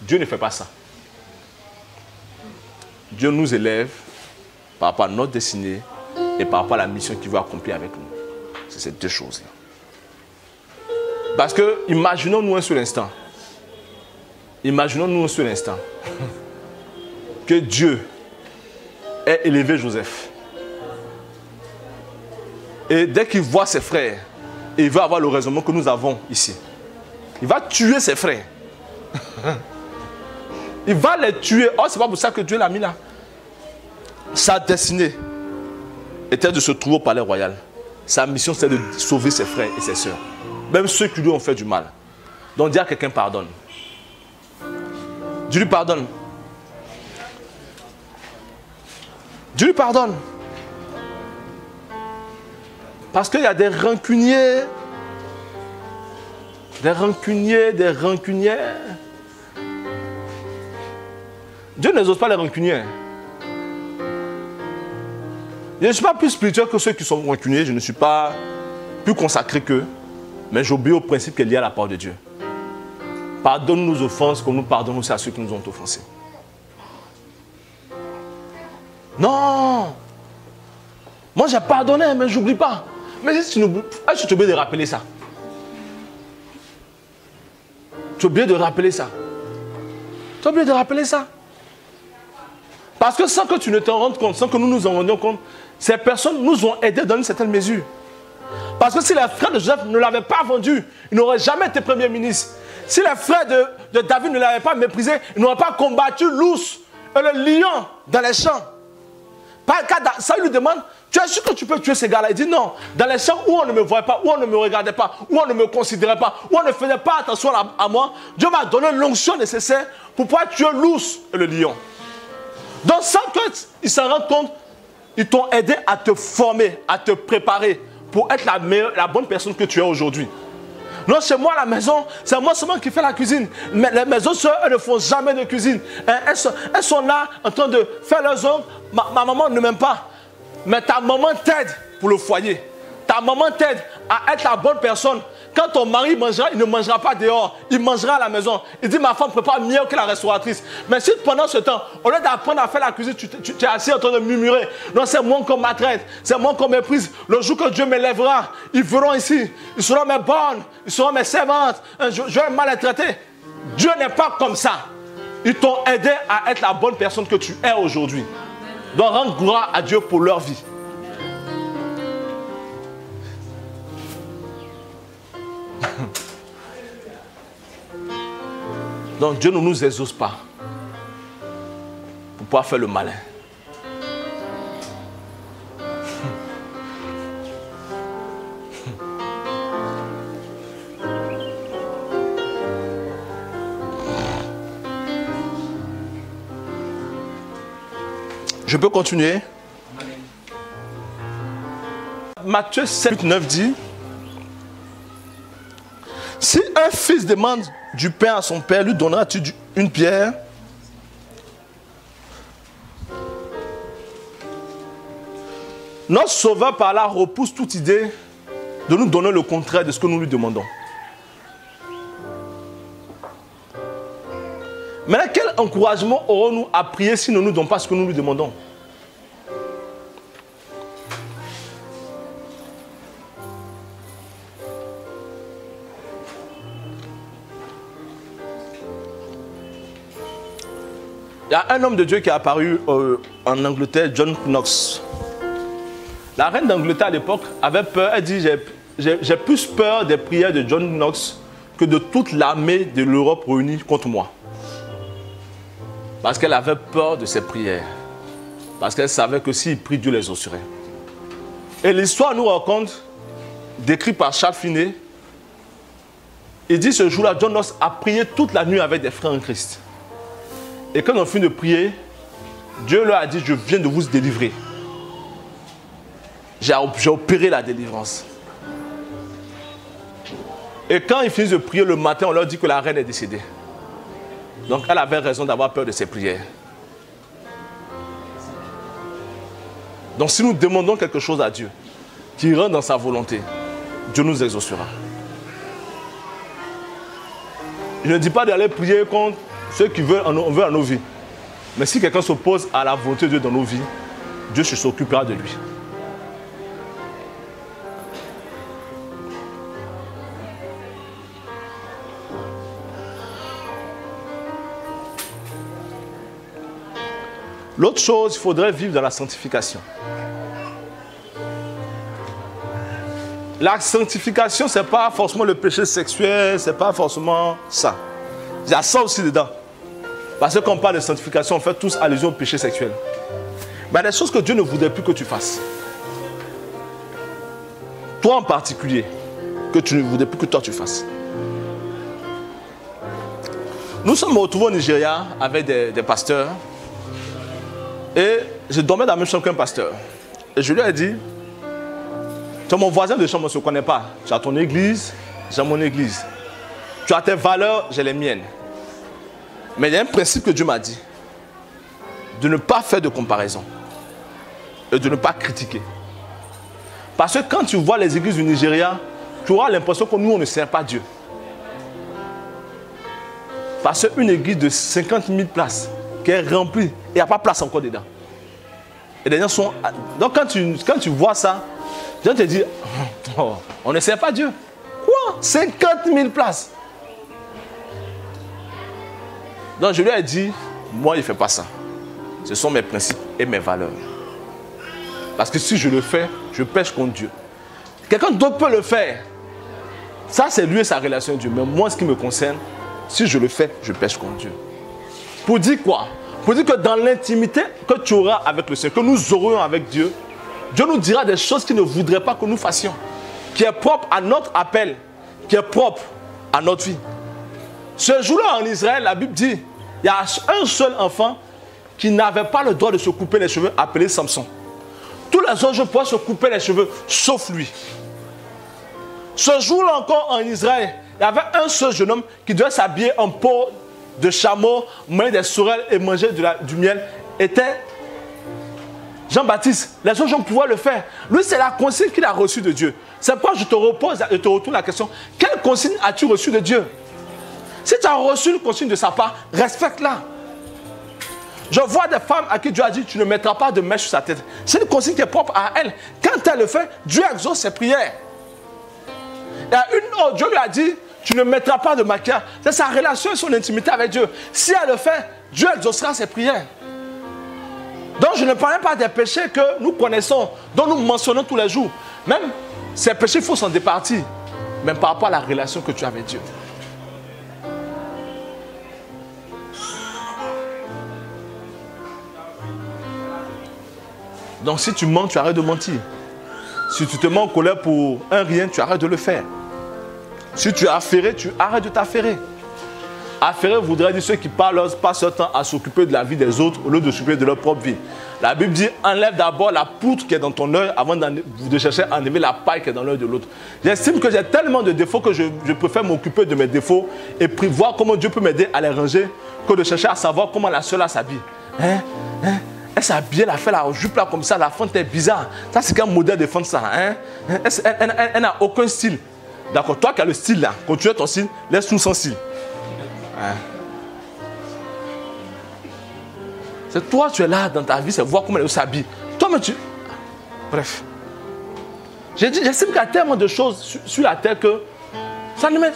Dieu ne fait pas ça. Dieu nous élève par rapport à notre destinée et par rapport à la mission qu'il veut accomplir avec nous. C'est ces 2 choses-là. Parce que, imaginons-nous un seul instant. Imaginons-nous un seul instant. Que Dieu ait élevé Joseph. Et dès qu'il voit ses frères, et il veut avoir le raisonnement que nous avons ici. Il va tuer ses frères. Il va les tuer. Oh, c'est pas pour ça que Dieu l'a mis là. Sa destinée était de se trouver au palais royal. Sa mission, c'est de sauver ses frères et ses sœurs. Même ceux qui lui ont fait du mal. Donc, dis à quelqu'un pardonne. Dieu lui pardonne. Dieu lui pardonne. Parce qu'il y a des rancuniers. Des rancuniers, des rancunières. Dieu n'exauce pas les rancuniers. Je ne suis pas plus spirituel que ceux qui sont rancuniers. Je ne suis pas plus consacré qu'eux. Mais j'obéis au principe qui est lié à la parole de Dieu. Pardonne nos offenses comme nous pardonnons aussi à ceux qui nous ont offensés. Non. Moi j'ai pardonné, mais je n'oublie pas. Mais si tu n'oublies pas, tu es obligé de rappeler ça. Tu es obligé de rappeler ça. Tu es obligé de rappeler ça. Parce que sans que tu ne t'en rendes compte, sans que nous nous en rendions compte, ces personnes nous ont aidés dans une certaine mesure. Parce que si les frères de Joseph ne l'avaient pas vendu, il n'aurait jamais été premier ministre. Si les frères de David ne l'avaient pas méprisé, il n'aurait pas combattu l'ours et le lion dans les champs. Ça lui demande, tu es sûr que tu peux tuer ces gars-là? Il dit non. Dans les champs où on ne me voyait pas, où on ne me regardait pas, où on ne me considérait pas, où on ne faisait pas attention à moi, Dieu m'a donné l'onction nécessaire pour pouvoir tuer l'ours et le lion. Donc sans qu'ils s'en rendent compte, ils t'ont aidé à te former, à te préparer pour être la bonne personne que tu es aujourd'hui. Non, chez moi à la maison, c'est moi seulement qui fais la cuisine. Mais les autres soeurs, elles ne font jamais de cuisine. Elles sont là en train de faire leurs ongles. Ma maman ne m'aime pas. Mais ta maman t'aide pour le foyer. Ta maman t'aide à être la bonne personne. Quand ton mari mangera, il ne mangera pas dehors. Il mangera à la maison. Il dit, ma femme prépare mieux que la restauratrice. Mais si pendant ce temps, au lieu d'apprendre à faire la cuisine, tu es assis en train de murmurer. Non, c'est moi qu'on maltraite. C'est moi qu'on méprise. Le jour que Dieu m'élèvera, ils verront ici. Ils seront mes bonnes. Ils seront mes servantes. Je vais mal les traiter. Dieu n'est pas comme ça. Ils t'ont aidé à être la bonne personne que tu es aujourd'hui. Donc, rends gloire à Dieu pour leur vie. Donc Dieu ne nous exauce pas pour pouvoir faire le malin. Je peux continuer? Matthieu 7, 9 dit: si un fils demande du pain à son père, lui donnera-tu une pierre? Notre Sauveur par là repousse toute idée de nous donner le contraire de ce que nous lui demandons. Maintenant, quel encouragement aurons-nous à prier si nous ne nous donnons pas ce que nous lui demandons? Il y a un homme de Dieu qui est apparu en Angleterre, John Knox. La reine d'Angleterre à l'époque avait peur. Elle dit, j'ai plus peur des prières de John Knox que de toute l'armée de l'Europe réunie contre moi. Parce qu'elle avait peur de ses prières. Parce qu'elle savait que s'il prie, Dieu les exaucerait. Et l'histoire nous raconte, décrit par Charles Finney, il dit ce jour-là, John Knox a prié toute la nuit avec des frères en Christ. Et quand on finit de prier, Dieu leur a dit, je viens de vous délivrer. J'ai opéré la délivrance. Et quand ils finissent de prier le matin, on leur dit que la reine est décédée. Donc elle avait raison d'avoir peur de ses prières. Donc si nous demandons quelque chose à Dieu, qui rentre dans sa volonté, Dieu nous exaucera. Je ne dis pas d'aller prier contre ceux qui veulent en nos vies. Mais si quelqu'un s'oppose à la volonté de Dieu dans nos vies, Dieu s'occupera de lui. L'autre chose, il faudrait vivre dans la sanctification. La sanctification, ce n'est pas forcément le péché sexuel, ce n'est pas forcément ça. Il y a ça aussi dedans. Parce que quand on parle de sanctification, on fait tous allusion au péché sexuel. Mais il y a des choses que Dieu ne voudrait plus que tu fasses. Toi en particulier, que tu ne voudrais plus que toi tu fasses. Nous sommes retrouvés au Nigeria avec des pasteurs. Et je dormais dans la même chambre qu'un pasteur. Et je lui ai dit, tu es mon voisin de chambre, on ne se connaît pas. Tu as ton église, j'ai mon église. Tu as tes valeurs, j'ai les miennes. Mais il y a un principe que Dieu m'a dit. De ne pas faire de comparaison. et de ne pas critiquer. Parce que quand tu vois les églises du Nigeria, tu auras l'impression que nous, on ne sert pas Dieu. Parce qu'une église de 50 000 places qui est remplie, il n'y a pas de place encore dedans. Et les gens sont... Donc quand tu vois ça, les gens te disent, oh, on ne sert pas Dieu. Quoi? 50 000 places. Donc je lui ai dit, moi il ne fait pas ça. Ce sont mes principes et mes valeurs. Parce que si je le fais, je pêche contre Dieu. Quelqu'un d'autre peut le faire. Ça c'est lui et sa relation avec Dieu. Mais moi ce qui me concerne, si je le fais, je pêche contre Dieu. Pour dire quoi? Pour dire que dans l'intimité que tu auras avec le Seigneur, que nous aurons avec Dieu, Dieu nous dira des choses qu'il ne voudrait pas que nous fassions. Qui est propre à notre appel, qui est propre à notre vie. Ce jour-là en Israël, la Bible dit, il y a un seul enfant qui n'avait pas le droit de se couper les cheveux, appelé Samson. Tous les autres pouvaient se couper les cheveux, sauf lui. Ce jour-là encore en Israël, il y avait un seul jeune homme qui devait s'habiller en peau de chameau, manger des sorels et manger du miel. Était Jean-Baptiste. Les autres gens pouvaient le faire. Lui, c'est la consigne qu'il a reçue de Dieu. C'est pourquoi je te repose et te retourne la question. Quelle consigne as-tu reçue de Dieu? Si tu as reçu une consigne de sa part, respecte-la. Je vois des femmes à qui Dieu a dit, tu ne mettras pas de mèche sur sa tête. C'est une consigne qui est propre à elle. Quand elle le fait, Dieu exauce ses prières. Il y a une autre, Dieu lui a dit, tu ne mettras pas de maquillage. C'est sa relation et son intimité avec Dieu. Si elle le fait, Dieu exaucera ses prières. Donc je ne parle pas des péchés que nous connaissons, dont nous mentionnons tous les jours. Même ces péchés, il faut s'en départir. Même par rapport à la relation que tu as avec Dieu. Donc si tu mens, tu arrêtes de mentir. Si tu te mets en colère pour un rien, tu arrêtes de le faire. Si tu es affairé, tu arrêtes de t'affairer. Affairé voudrait dire ceux qui passent leur temps à s'occuper de la vie des autres au lieu de s'occuper de leur propre vie. La Bible dit, enlève d'abord la poutre qui est dans ton œil avant de chercher à enlever la paille qui est dans l'œil de l'autre. J'estime que j'ai tellement de défauts que je préfère m'occuper de mes défauts et voir comment Dieu peut m'aider à les ranger que de chercher à savoir comment la seule s'habille. Elle s'habille, elle a fait la jupe là comme ça, la fente est bizarre. Ça c'est quel modèle de fente ça? Elle n'a aucun style. D'accord, toi qui as le style là, continue ton style, laisse-nous sans style. C'est toi, tu es là dans ta vie, c'est voir comment elle s'habille. Toi, mais tu... Bref. J'estime qu'il y a tellement de choses sur la terre que ça ne met...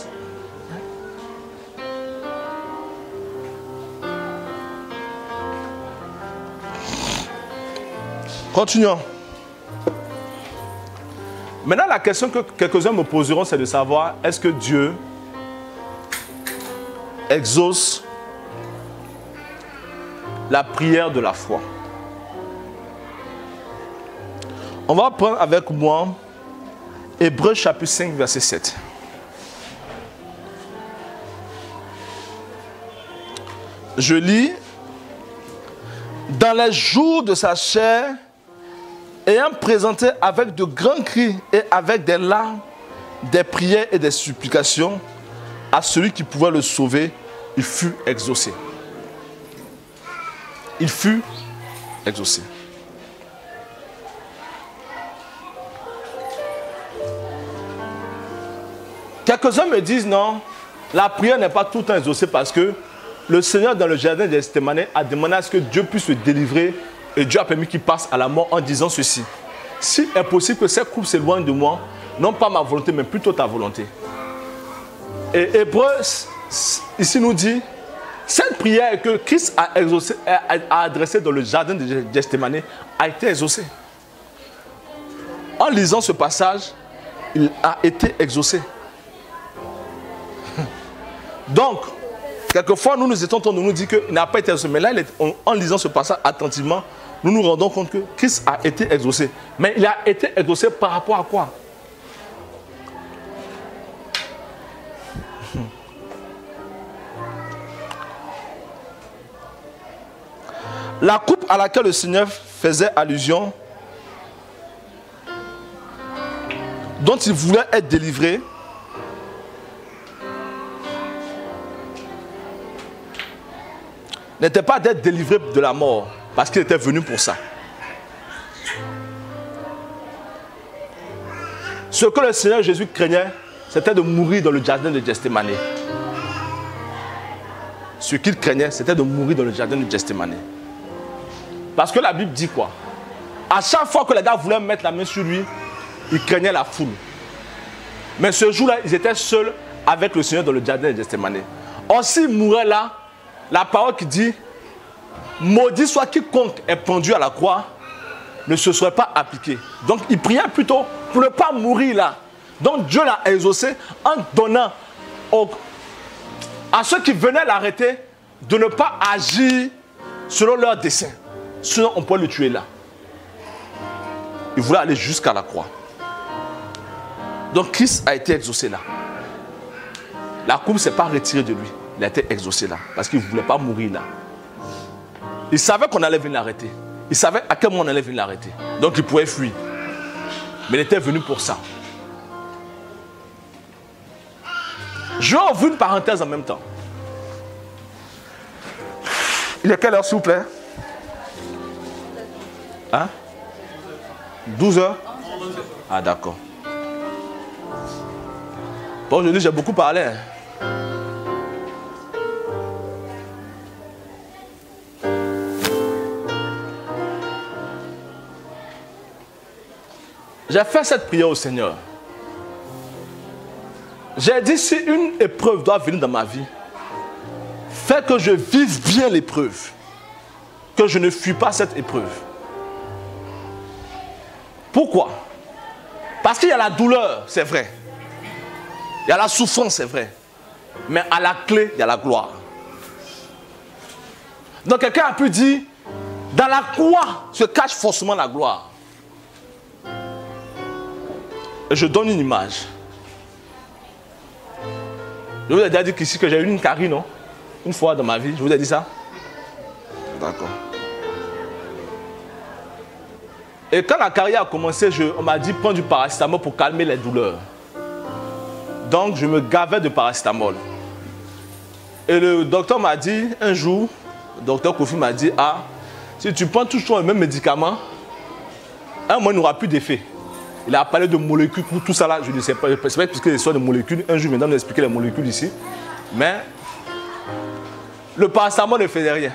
Continuons. Maintenant, la question que quelques-uns me poseront, c'est de savoir, est-ce que Dieu exauce la prière de la foi? On va prendre avec moi Hébreux chapitre 5, verset 7. Je lis, dans les jours de sa chair, ayant présenté avec de grands cris et avec des larmes, des prières et des supplications, à celui qui pouvait le sauver, il fut exaucé. Il fut exaucé. Quelques-uns me disent non, la prière n'est pas tout le temps exaucée parce que le Seigneur dans le jardin de Gethsémani a demandé à ce que Dieu puisse le délivrer et Dieu a permis qu'il passe à la mort en disant ceci. S'il est possible que cette coupe s'éloigne de moi, non pas ma volonté mais plutôt ta volonté. Et Hébreux ici nous dit, cette prière que Christ a adressée dans le jardin de Gethsémani a été exaucée. En lisant ce passage, il a été exaucé. Donc, quelquefois, nous étions en train de nous dire qu'il n'a pas été exaucé. Mais là, en lisant ce passage attentivement, nous nous rendons compte que Christ a été exaucé. Mais il a été exaucé par rapport à quoi? La coupe à laquelle le Seigneur faisait allusion, dont il voulait être délivré, n'était pas d'être délivré de la mort, parce qu'il était venu pour ça. Ce que le Seigneur Jésus craignait, c'était de mourir dans le jardin de Gethsémane. Ce qu'il craignait, c'était de mourir dans le jardin de Gethsémane. Parce que la Bible dit quoi? À chaque fois que les gars voulaient mettre la main sur lui, ils craignaient la foule. Mais ce jour-là, ils étaient seuls avec le Seigneur dans le jardin de Gethsémane. Or, s'ils mouraient là, la parole qui dit « Maudit soit quiconque est pendu à la croix » ne se serait pas appliquée. Donc, ils priaient plutôt pour ne pas mourir là. Donc, Dieu l'a exaucé en donnant à ceux qui venaient l'arrêter de ne pas agir selon leur dessein. Sinon, on pourrait le tuer là. Il voulait aller jusqu'à la croix. Donc, Christ a été exaucé là. La coupe ne s'est pas retirée de lui. Il a été exaucé là. Parce qu'il ne voulait pas mourir là. Il savait qu'on allait venir l'arrêter. Il savait à quel moment on allait venir l'arrêter. Donc, il pouvait fuir. Mais il était venu pour ça. Je vais ouvrir une parenthèse en même temps. Il est quelle heure, s'il vous plaît? Hein? 12 heures? Ah, d'accord. Bon, aujourd'hui, j'ai beaucoup parlé. Hein. J'ai fait cette prière au Seigneur. J'ai dit, si une épreuve doit venir dans ma vie, fais que je vive bien l'épreuve, que je ne fuis pas cette épreuve. Pourquoi? Parce qu'il y a la douleur, c'est vrai. Il y a la souffrance, c'est vrai. Mais à la clé, il y a la gloire. Donc quelqu'un a pu dire, dans la croix se cache forcément la gloire. Et je donne une image. Je vous ai déjà dit qu'ici que j'ai eu une carie, non? Une fois dans ma vie, je vous ai dit ça? D'accord. Et quand la carie a commencé, on m'a dit prends du paracétamol pour calmer les douleurs. Donc je me gavais de paracétamol. Et le docteur m'a dit un jour, le docteur Kofi m'a dit, ah, si tu prends toujours le même médicament, un mois il n'aura plus d'effet. Il a parlé de molécules, tout ça là, je ne sais pas, je ne sais pas expliquer l'histoire de molécules. Un jour, maintenant, on a expliqué les molécules ici. Mais le paracétamol ne faisait rien.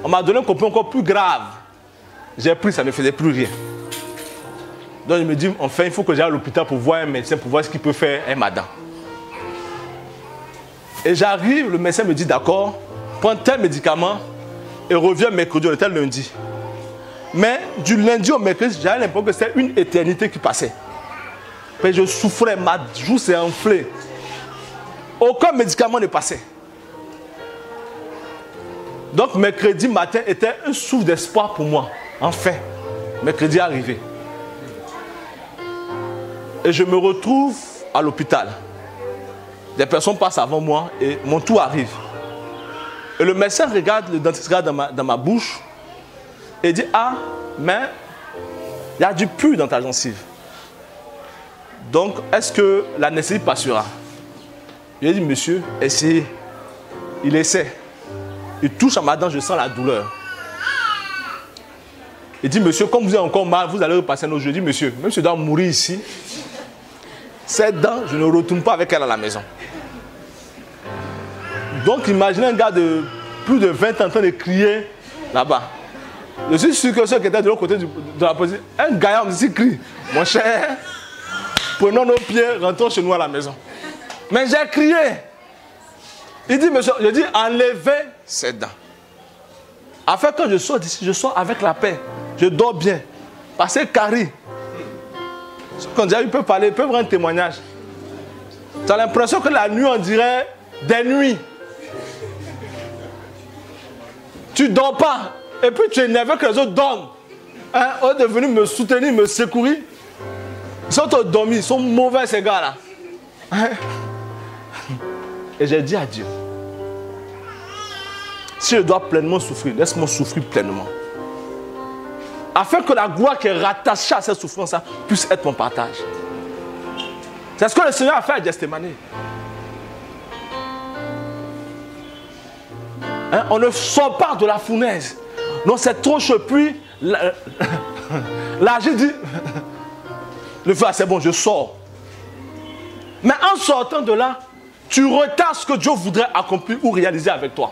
On m'a donné un comprimé encore plus grave. J'ai pris, ça ne faisait plus rien. Donc je me dis, enfin, il faut que j'aille à l'hôpital pour voir un médecin, pour voir ce qu'il peut faire un madame. Et j'arrive, le médecin me dit, d'accord, prends tel médicament et reviens mercredi, on était lundi. Mais du lundi au mercredi, j'avais l'impression que c'était une éternité qui passait. Puis je souffrais, ma joue s'est enflée. Aucun médicament ne passait. Donc mercredi matin était un souffle d'espoir pour moi. Enfin, mercredi est arrivé. Et je me retrouve à l'hôpital. Des personnes passent avant moi et mon tour arrive. Et le médecin regarde, le dentiste regarde dans ma bouche et dit, ah, mais il y a du pus dans ta gencive. Donc, est-ce que l'anesthésie passera? Il a dit, monsieur, essayez. Il essaie. Il touche à ma dent, je sens la douleur. Il dit, monsieur, comme vous avez encore mal, vous allez repasser un autre. Je dis, monsieur, même si je dois mourir ici, cette dent, je ne retourne pas avec elle à la maison. Donc, imaginez un gars de plus de 20 ans en train de crier là-bas. Je suis sûr que ceux qui étaient de l'autre côté de la position, un gaillard me dit, crie, mon cher, prenons nos pieds, rentrons chez nous à la maison. Mais j'ai crié. Il dit, monsieur, je dis, enlevez ces dents. Afin que je sors d'ici, je sors avec la paix. Je dors bien. Parce que Carrie, quand ils peuvent parler, ils peuvent rendre un témoignage. Tu as l'impression que la nuit, on dirait des nuits. Tu ne dors pas. Et puis tu es énervé que les autres dorment. Hein? On est venu me soutenir, me secourir. Ils sont tous dormis, ils sont mauvais ces gars-là. Hein? Et j'ai dit à Dieu, si je dois pleinement souffrir, laisse-moi souffrir pleinement. Afin que la gloire qui est rattachée à cette souffrance-là puisse être mon partage. C'est ce que le Seigneur a fait à Gethsémane. Hein? On ne sort pas de la fournaise. Non, c'est trop chaud. Puis, là j'ai dit, le feu, c'est bon, je sors. Mais en sortant de là, tu retardes ce que Dieu voudrait accomplir ou réaliser avec toi.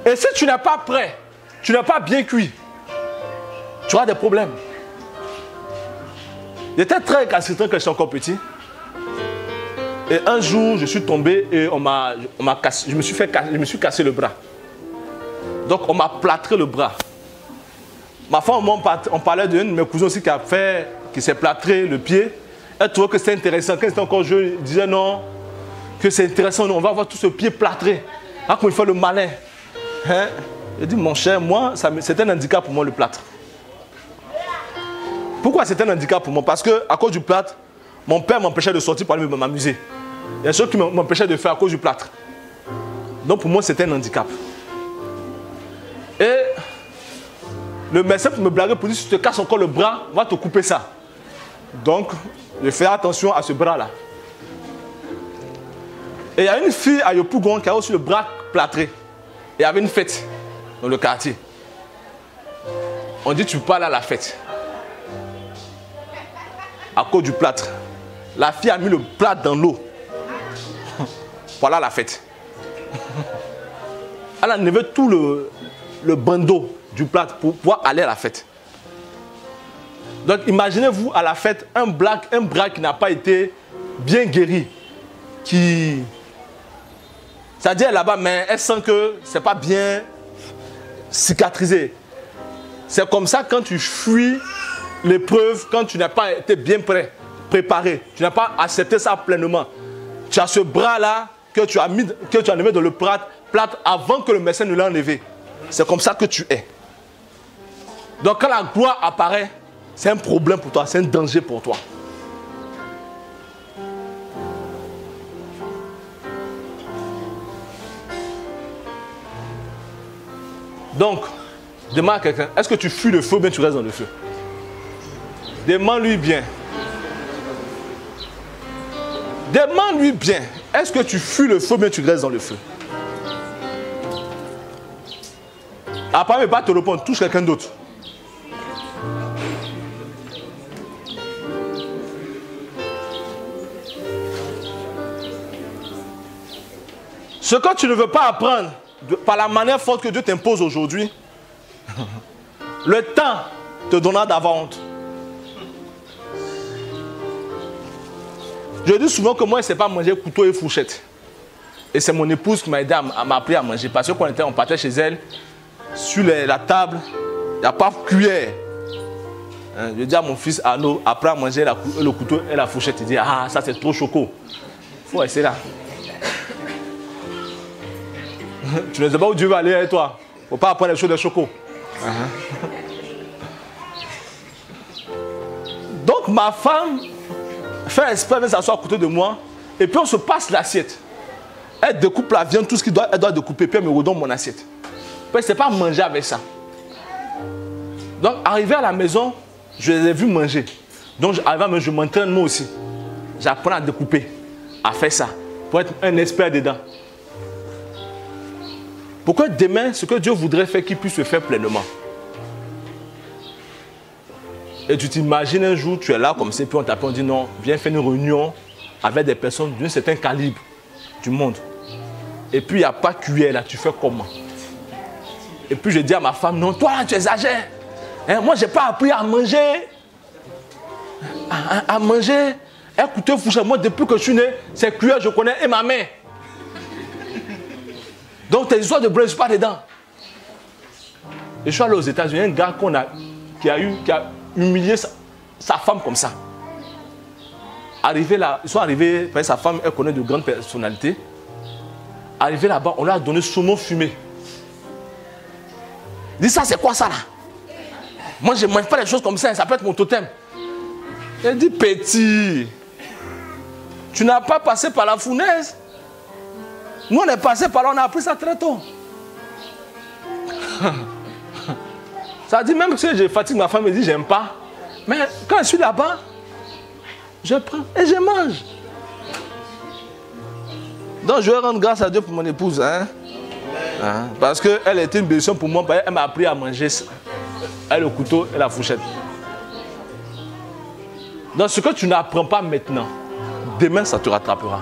Et si tu n'es pas prêt, tu n'es pas bien cuit, tu auras des problèmes. J'étais très récalcitrant quand j'étais encore petit. Et un jour, je suis tombé et je me suis cassé le bras. Donc, on m'a plâtré le bras. Ma femme, on parlait d'une de mes cousins aussi qui s'est plâtré le pied. Elle trouvait que c'était intéressant. Quand c'était encore jeune, elle disait non, que c'est intéressant, on va avoir tout ce pied plâtré. Ah, comment il fait le malin. Hein? Je dis, mon cher, moi, c'était un handicap pour moi, le plâtre. Pourquoi c'était un handicap pour moi? Parce qu'à cause du plâtre, mon père m'empêchait de sortir pour aller m'amuser. Il y a des choses qui m'empêchaient de faire à cause du plâtre. Donc pour moi, c'était un handicap. Et le médecin me blaguait pour dire, si tu te casses encore le bras, on va te couper ça. Donc, je fais attention à ce bras-là. Et il y a une fille à Yopougon qui a aussi le bras plâtré. Et il y avait une fête dans le quartier. On dit, tu ne peux pas aller à la fête. À cause du plâtre. La fille a mis le plâtre dans l'eau. Voilà la fête. Elle a enlevé tout le bandeau du plâtre pour pouvoir aller à la fête. Donc imaginez-vous à la fête un bras qui n'a pas été bien guéri. C'est-à-dire là-bas, mais elle sent que ce n'est pas bien cicatrisé. C'est comme ça quand tu fuis l'épreuve, quand tu n'as pas été bien préparé, tu n'as pas accepté ça pleinement. Tu as ce bras-là que tu as enlevé dans le plâtre avant que le médecin ne l'ait enlevé. C'est comme ça que tu es. Donc quand la gloire apparaît, c'est un problème pour toi, c'est un danger pour toi. Donc, demande à quelqu'un, est-ce que tu fuis le feu ou bien tu restes dans le feu? Demande-lui bien. Demande-lui bien, est-ce que tu fuis le feu ou bien tu restes dans le feu? Après, il ne va pas te répondre, touche quelqu'un d'autre. Ce que tu ne veux pas apprendre par la manière forte que Dieu t'impose aujourd'hui, le temps te donnera d'avoir honte. Je dis souvent que moi, je ne sais pas manger couteau et fourchette. Et c'est mon épouse qui m'a aidé à m'apprendre à manger. Parce que quand on partait chez elle, sur la table, il n'y a pas de cuillère. Hein, je dis à mon fils Arnaud, apprends à manger le couteau et la fourchette. Il dit, ah, ça c'est trop choco. Il faut essayer là. Tu ne sais pas où Dieu va aller avec toi. Il ne faut pas apprendre les choses de choco. Donc ma femme fait exprès de s'asseoir à côté de moi. Et puis on se passe l'assiette. Elle découpe la viande, tout ce qu'elle doit découper. Puis elle me redonne mon assiette. Puis je ne sais pas manger avec ça. Donc arrivé à la maison, je les ai vus manger. Donc je m'entraîne moi aussi. J'apprends à découper, à faire ça. Pour être un expert dedans. Pourquoi demain, ce que Dieu voudrait faire, qu'il puisse se faire pleinement. Et tu t'imagines un jour, tu es là comme ça, puis on t'appelle, on dit non, viens faire une réunion avec des personnes d'un certain calibre du monde. Et puis il n'y a pas de cuillère là, tu fais comment? Et puis je dis à ma femme, non, toi là, tu exagères. Hein, moi, je n'ai pas appris à manger. À manger. Écoutez, fourchette, moi, depuis que je suis né, ces cuillères, je connais et ma main. Donc tes histoires de bref, je ne suis pas dedans. Et je suis allé aux États-Unis, un gars qui a humilié sa femme comme ça. Arrivé là, ils sont arrivés, sa femme, elle connaît de grandes personnalités. Arrivé là-bas, on lui a donné saumon fumé. Il dit, ça c'est quoi ça là? Moi je ne mange pas des choses comme ça, ça peut être mon totem. Elle dit, petit, tu n'as pas passé par la fournaise. Nous, on est passé par là, on a appris ça très tôt. Ça dit, même si je fatigue ma femme, elle dit, j'aime pas. Mais quand je suis là-bas, je prends et je mange. Donc, je vais rendre grâce à Dieu pour mon épouse. Parce qu'elle était une bénédiction pour moi. Elle m'a appris à manger avec le couteau et la fourchette. Donc, ce que tu n'apprends pas maintenant, demain ça te rattrapera.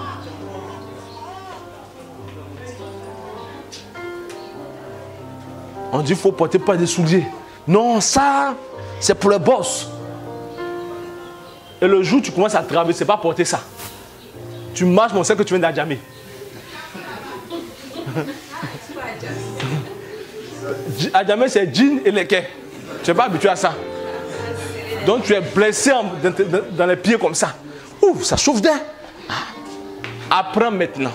On dit qu'il ne faut porter pas des souliers. Non, ça, c'est pour le boss. Et le jour où tu commences à travailler, ce n'est pas porter ça. Tu marches, mais on sait que tu viens d'Adjamé. Adjamé, c'est jean et les quais. Tu n'es pas habitué à ça. Donc tu es blessé dans les pieds comme ça. Ouh, ça chauffe d'air. Apprends maintenant.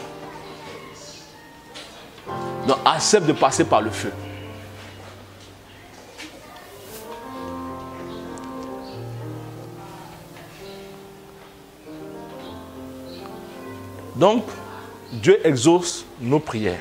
Donc accepte de passer par le feu. Donc, Dieu exauce nos prières.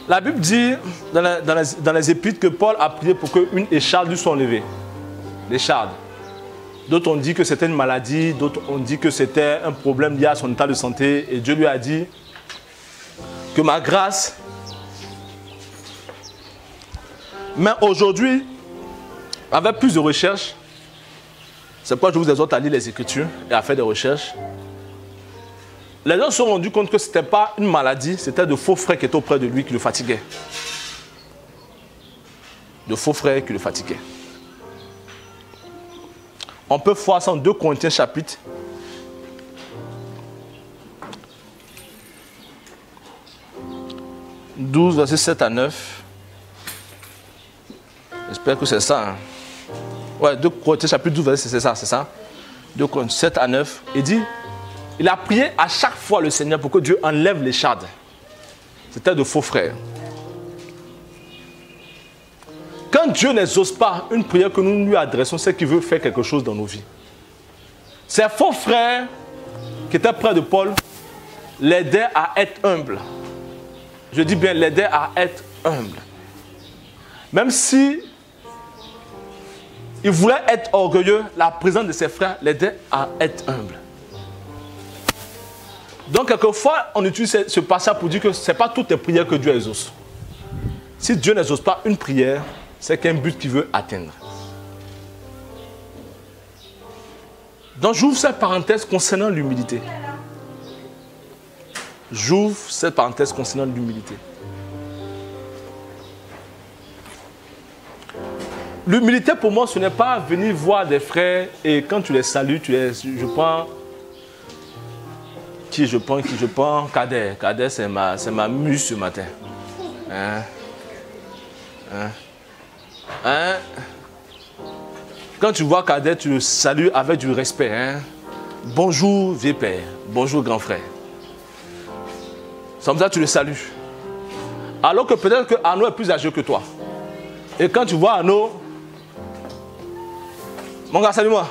La Bible dit dans les épîtres que Paul a prié pour qu'une écharde lui soit enlevée. L'écharde. D'autres ont dit que c'était une maladie, d'autres ont dit que c'était un problème lié à son état de santé. Et Dieu lui a dit que ma grâce... Mais aujourd'hui, avec plus de recherches, c'est pourquoi je vous exhorte à lire les Écritures et à faire des recherches. Les gens se sont rendus compte que ce n'était pas une maladie, c'était de faux frères qui étaient auprès de lui qui le fatiguaient. De faux frères qui le fatiguaient. On peut voir ça en 2 Corinthiens chapitre 12, versets 7 à 9. J'espère que c'est ça. Hein. Ouais, 2 Corinthiens chapitre 12, c'est ça. 2 Corinthiens 7 à 9. Il dit, il a prié à chaque fois le Seigneur pour que Dieu enlève l'écharde. C'était de faux frères. Quand Dieu n'exauce pas une prière que nous lui adressons, c'est qu'il veut faire quelque chose dans nos vies. Ces faux frères qui étaient près de Paul l'aidaient à être humble. Je dis bien l'aidaient à être humble. Même si il voulait être orgueilleux, la présence de ses frères l'aidait à être humble. Donc, quelquefois, on utilise ce passage pour dire que ce n'est pas toutes les prières que Dieu exauce. Si Dieu n'exauce pas une prière, c'est qu'il y a un but qu'il veut atteindre. Donc, j'ouvre cette parenthèse concernant l'humilité. J'ouvre cette parenthèse concernant l'humilité. L'humilité pour moi, ce n'est pas venir voir des frères et quand tu les salues, je prends qui je prends Kader. Kader, c'est ma muse ce matin. Quand tu vois Kader, tu le salues avec du respect. Hein? Bonjour, vieux père. Bonjour, grand frère. Comme ça, tu le salues. Alors que peut-être que Arnaud est plus âgé que toi. Et quand tu vois Arnaud, mon gars, salue-moi.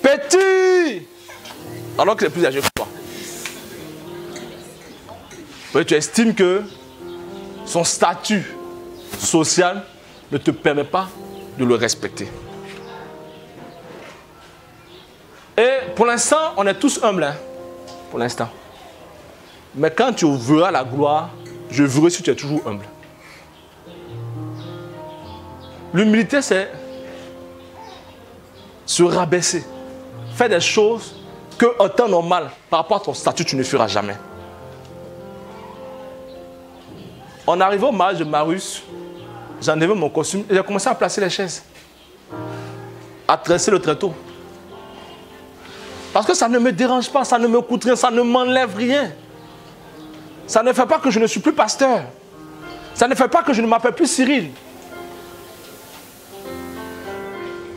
Petit! Alors qu'il est plus âgé que toi. Oui, tu estimes que son statut social ne te permet pas de le respecter. Et pour l'instant, on est tous humbles. Hein? Pour l'instant. Mais quand tu verras la gloire, je verrai si tu es toujours humble. L'humilité, c'est se rabaisser. Faire des choses qu'en temps normal, par rapport à ton statut, tu ne feras jamais. En arrivant au mariage de Marius, j'ai enlevé mon costume et j'ai commencé à placer les chaises. À tresser le tréteau. Parce que ça ne me dérange pas, ça ne me coûte rien, ça ne m'enlève rien. Ça ne fait pas que je ne suis plus pasteur. Ça ne fait pas que je ne m'appelle plus Cyril.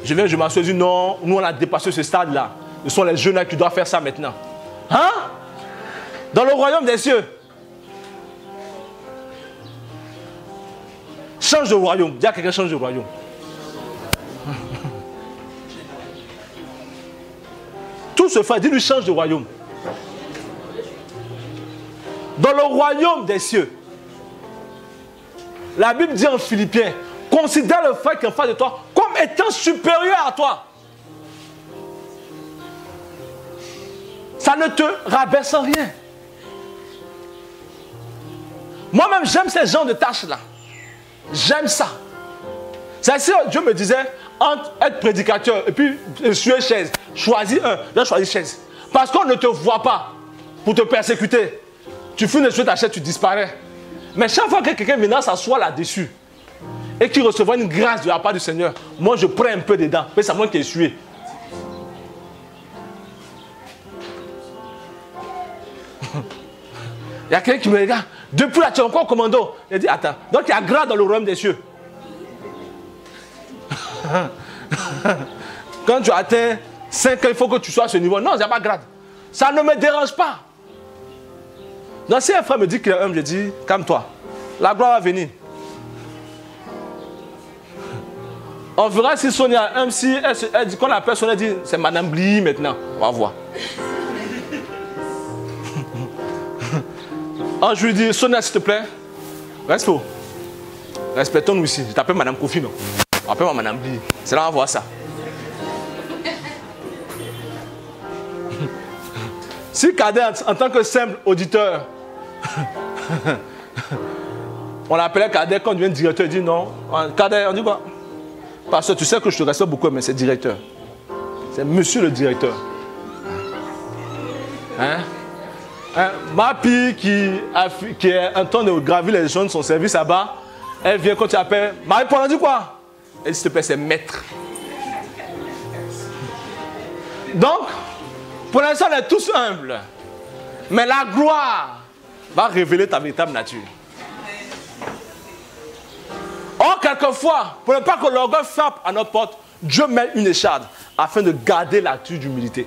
Je m'assois et je dis non, nous on a dépassé ce stade-là. Ce sont les jeunes qui doivent faire ça maintenant. Hein? Dans le royaume des cieux. Change de royaume. Dis à quelqu'un change de royaume. Tout se fait, dis-lui change de royaume. Dans le royaume des cieux. La Bible dit en Philippiens, considère le frère qui est en face de toi comme étant supérieur à toi. Ça ne te rabaisse en rien. Moi-même, j'aime ces genres de tâches-là. J'aime ça. C'est si Dieu me disait, entre être prédicateur et puis sur une chaise, choisis un. J'ai choisi chaise. Parce qu'on ne te voit pas pour te persécuter. Tu finis sur ta chaise, tu disparais. Mais chaque fois que quelqu'un viendra s'asseoir là-dessus et qu'il recevra une grâce de la part du Seigneur, moi je prends un peu dedans. Mais c'est moi qui ai sué. Il y a quelqu'un qui me regarde. Depuis là, tu es encore commando. Il dit, attends. Donc il y a grâce dans le royaume des cieux. Quand tu atteins 5 ans, il faut que tu sois à ce niveau. Non, il n'y a pas grade. Ça ne me dérange pas. Donc si un frère me dit qu'il est humble, je dis, calme-toi. La gloire va venir. On verra si Sonia est humble, si elle dit qu'on appelle Sonia, elle dit, c'est Madame Bli maintenant. On va voir. Je lui dis, Sonia, s'il te plaît, reste faux. Respectons-nous ici. Je t'appelle Madame Kofi, non? Appelle-moi Madame Bli. C'est là on va voir ça. Si Cadet, en tant que simple auditeur, on l'appelait Cadet, quand on devient directeur, il dit non. Cadet, on dit quoi? Parce que tu sais que je te respecte beaucoup, mais c'est directeur. C'est monsieur le directeur. Ma fille qui est en train de gravir les échelons de son service là-bas, elle vient quand tu appelles. Marie-Paul, on dit quoi? Elle dit, s'il te plaît, c'est maître. Donc, pour l'instant, on est tous humbles. Mais la gloire va révéler ta véritable nature. Or, quelquefois, pour ne pas que l'orgueil frappe à notre porte, Dieu met une écharde afin de garder l'attitude d'humilité.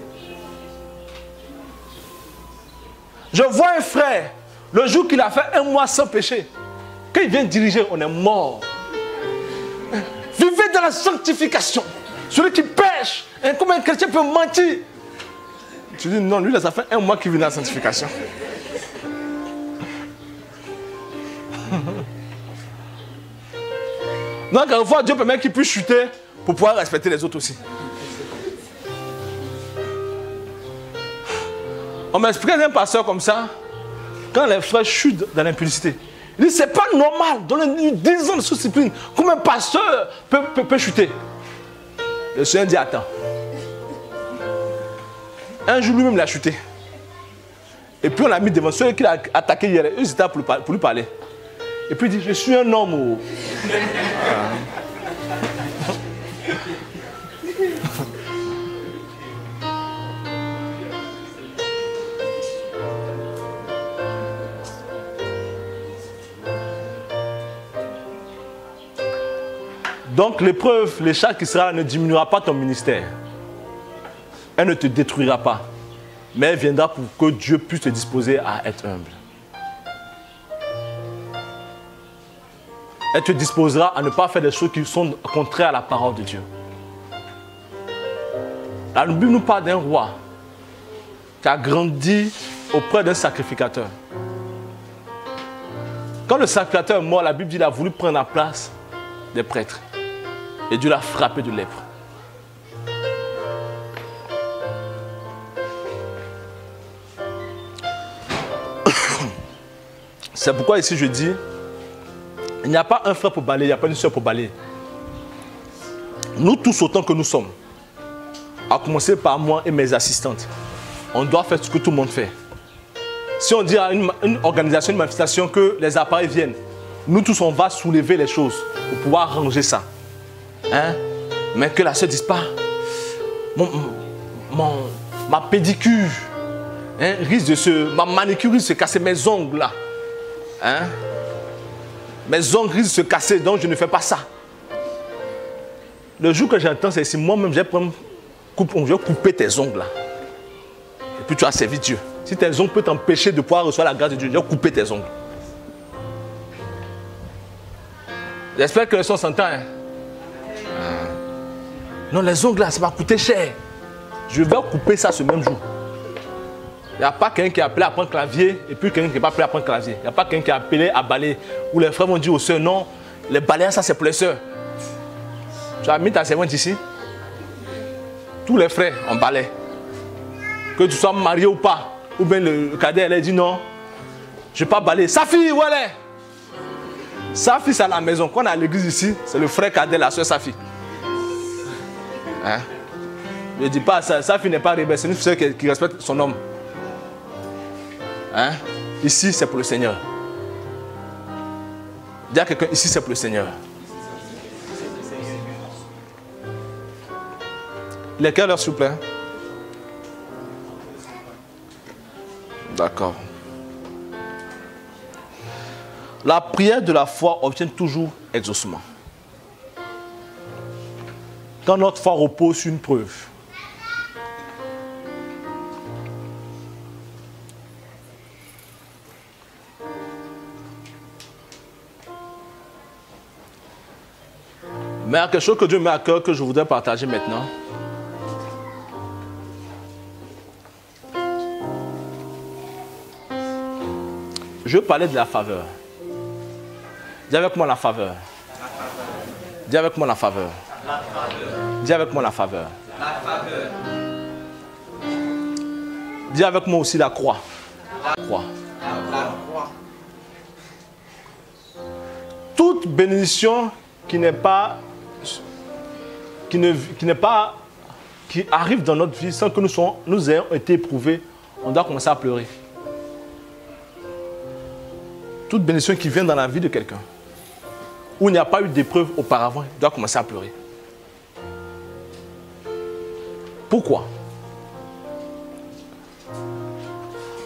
Je vois un frère, le jour qu'il a fait 1 mois sans péché, quand il vient diriger, on est mort. Vivez dans la sanctification. Celui qui pêche, comment un chrétien peut mentir? Tu dis non, lui, ça fait 1 mois qu'il vit dans la sanctification. Donc, quelquefois, Dieu permet qu'il puisse chuter pour pouvoir respecter les autres aussi. On m'expliquait d'un pasteur comme ça, quand les frères chutent dans l'impudicité. Il dit, c'est pas normal, donnez-lui 10 ans de sous-discipline. Comment un pasteur peut chuter? Le Seigneur dit, attends. Un jour, lui-même, il a chuté. Et puis, on l'a mis devant ceux qui l'ont attaqué hier. Eux, ils étaient pour lui parler. Et puis, il dit, je suis un homme. Donc l'épreuve, l'échec qui sera là ne diminuera pas ton ministère. Elle ne te détruira pas. Mais elle viendra pour que Dieu puisse te disposer à être humble. Elle te disposera à ne pas faire des choses qui sont contraires à la parole de Dieu. La Bible nous parle d'un roi qui a grandi auprès d'un sacrificateur. Quand le sacrificateur est mort, la Bible dit qu'il a voulu prendre la place des prêtres. Et Dieu l'a frappé de lèpre. C'est pourquoi ici je dis, il n'y a pas un frère pour balayer, il n'y a pas une soeur pour balayer. Nous tous autant que nous sommes, à commencer par moi et mes assistantes, on doit faire ce que tout le monde fait. Si on dit à une organisation, une manifestation que les appareils viennent, nous tous on va soulever les choses pour pouvoir arranger ça. Mais que la soeur ne dise pas, ma pédicure risque de se, ma manicure risque de se casser, mes ongles là. Mes ongles risquent de se casser, donc je ne fais pas ça. Le jour que j'entends, c'est ici, moi-même, je vais couper tes ongles là. Et puis tu as servi Dieu. Si tes ongles peuvent t'empêcher de pouvoir recevoir la grâce de Dieu, je vais couper tes ongles. J'espère que le son s'entend. Non, les ongles là, ça va coûter cher. Je vais couper ça ce même jour. Il n'y a pas quelqu'un qui est appelé à prendre clavier et puis quelqu'un qui n'est pas appelé à prendre clavier. Il n'y a pas quelqu'un qui est appelé à balayer. Où les frères vont dire aux sœurs, non, les balayeurs, ça c'est pour les sœurs. Tu as mis ta servante ici. Tous les frères, on balaye. Que tu sois marié ou pas. Ou bien le cadet, elle a dit non, je ne vais pas balayer. Sa fille, où elle est? Sa fille, c'est à la maison. Quand on est à l'église ici, c'est le frère cadet, la soeur, sa fille. Hein? Je ne dis pas, sa fille n'est pas rebelle, c'est une soeur qui respecte son homme. Hein? Ici, c'est pour le Seigneur. Dis à quelqu'un, ici, c'est pour le Seigneur. Il est quelle heure, s'il vous plaît? D'accord. La prière de la foi obtient toujours exaucement. Quand notre foi repose sur une preuve. Mais il y a quelque chose que Dieu met à cœur que je voudrais partager maintenant. Je veux parler de la faveur. Dis avec moi la faveur. Dis avec moi la faveur. Dis avec moi la faveur. Dis avec moi aussi la croix. La croix. Toute bénédiction qui arrive dans notre vie sans que nous ayons été éprouvés, on doit commencer à pleurer. Toute bénédiction qui vient dans la vie de quelqu'un, où il n'y a pas eu d'épreuve auparavant, il doit commencer à pleurer. Pourquoi?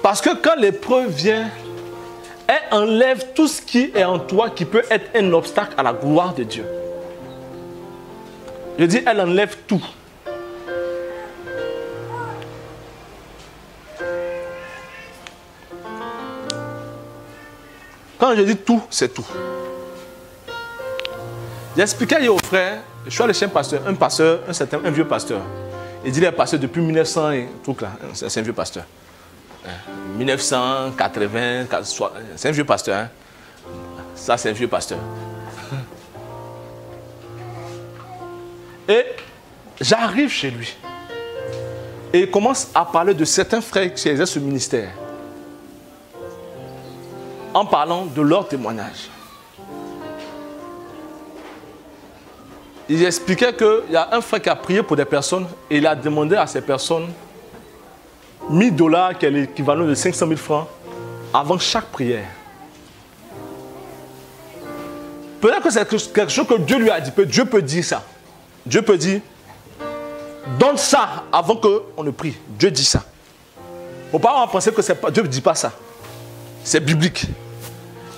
Parce que quand l'épreuve vient, elle enlève tout ce qui est en toi qui peut être un obstacle à la gloire de Dieu. Je dis, elle enlève tout. Quand je dis tout, c'est tout. J'ai expliqué hier au frère, je suis allé chez un vieux pasteur. Il dit qu'il est pasteur depuis 1900 et tout là. C'est un vieux pasteur. 1980, c'est un vieux pasteur. Hein? Ça, c'est un vieux pasteur. Et j'arrive chez lui. Et il commence à parler de certains frères qui exercent ce ministère. En parlant de leur témoignage. Il expliquait qu'il y a un frère qui a prié pour des personnes et il a demandé à ces personnes $1000 qui est l'équivalent de 500 000 francs avant chaque prière. Peut-être que c'est quelque chose que Dieu lui a dit. Dieu peut dire ça. Dieu peut dire, donne ça avant qu'on ne prie. Dieu dit ça. Il ne faut pas penser que Dieu ne dit pas ça. C'est biblique.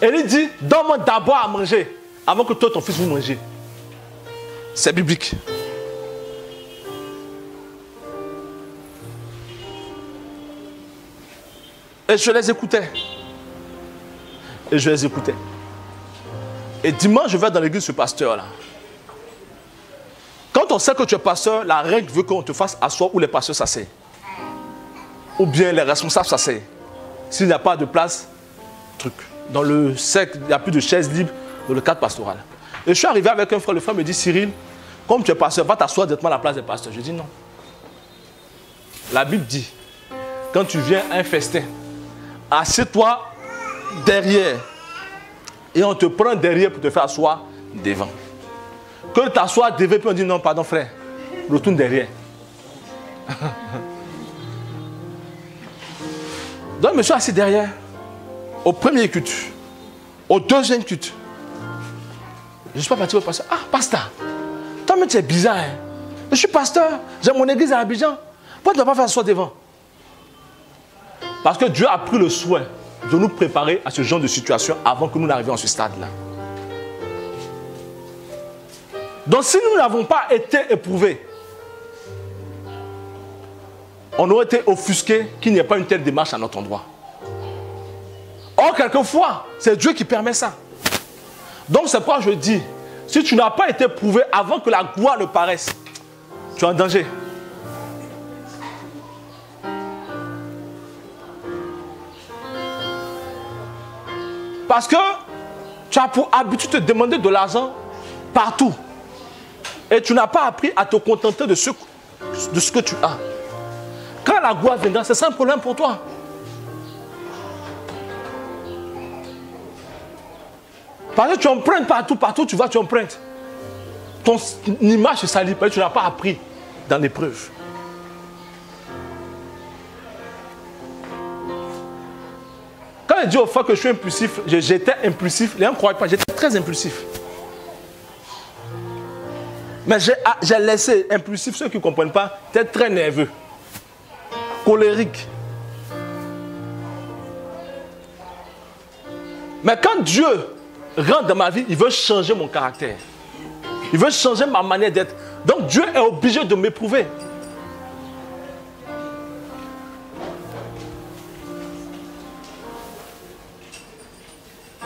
Et il dit, donne-moi d'abord à manger avant que toi, ton fils, vous mangez. C'est biblique. Et je les écoutais. Et dimanche, je vais dans l'église de ce pasteur-là. Quand on sait que tu es pasteur, la règle veut qu'on te fasse asseoir où les pasteurs s'asseyent. Ou bien les responsables s'asseyent. S'il n'y a pas de place, truc. Dans le cercle, il n'y a plus de chaises libres dans le cadre pastoral. Et je suis arrivé avec un frère, le frère me dit, Cyril, comme tu es pasteur, va t'asseoir directement à la place des pasteurs. Je dis non. La Bible dit, quand tu viens à un festin, assieds-toi derrière. Et on te prend derrière pour te faire asseoir devant. Que tu t'assois devant, puis on dit non, pardon frère, retourne derrière. Donc je me suis assis derrière. Au premier culte, au deuxième culte. Je ne suis pas parti au pasteur. Ah, pasteur, toi mais tu es bizarre. Hein? Je suis pasteur, j'ai mon église à Abidjan. Pourquoi tu ne vas pas faire asseoir devant? Parce que Dieu a pris le soin de nous préparer à ce genre de situation avant que nous n'arrivions à ce stade-là. Donc si nous n'avons pas été éprouvés, on aurait été offusqués qu'il n'y ait pas une telle démarche à notre endroit. Or, quelquefois, c'est Dieu qui permet ça. Donc c'est pourquoi je dis, si tu n'as pas été éprouvé avant que la gloire ne paraisse, tu es en danger. Parce que tu as pour habitude de demander de l'argent partout. Et tu n'as pas appris à te contenter de ce que tu as. Quand la gloire viendra, c'est ça un problème pour toi. Parce que tu empruntes partout, partout tu vas, tu empruntes. Ton image se salit parce que tu n'as pas appris dans l'épreuve. Quand je dis aux fois que je suis impulsif, j'étais impulsif, les gens ne croient pas, j'étais très impulsif. Mais j'ai laissé impulsif, ceux qui ne comprennent pas, être très nerveux, colérique. Mais quand Dieu rentre dans ma vie, il veut changer mon caractère. Il veut changer ma manière d'être. Donc Dieu est obligé de m'éprouver.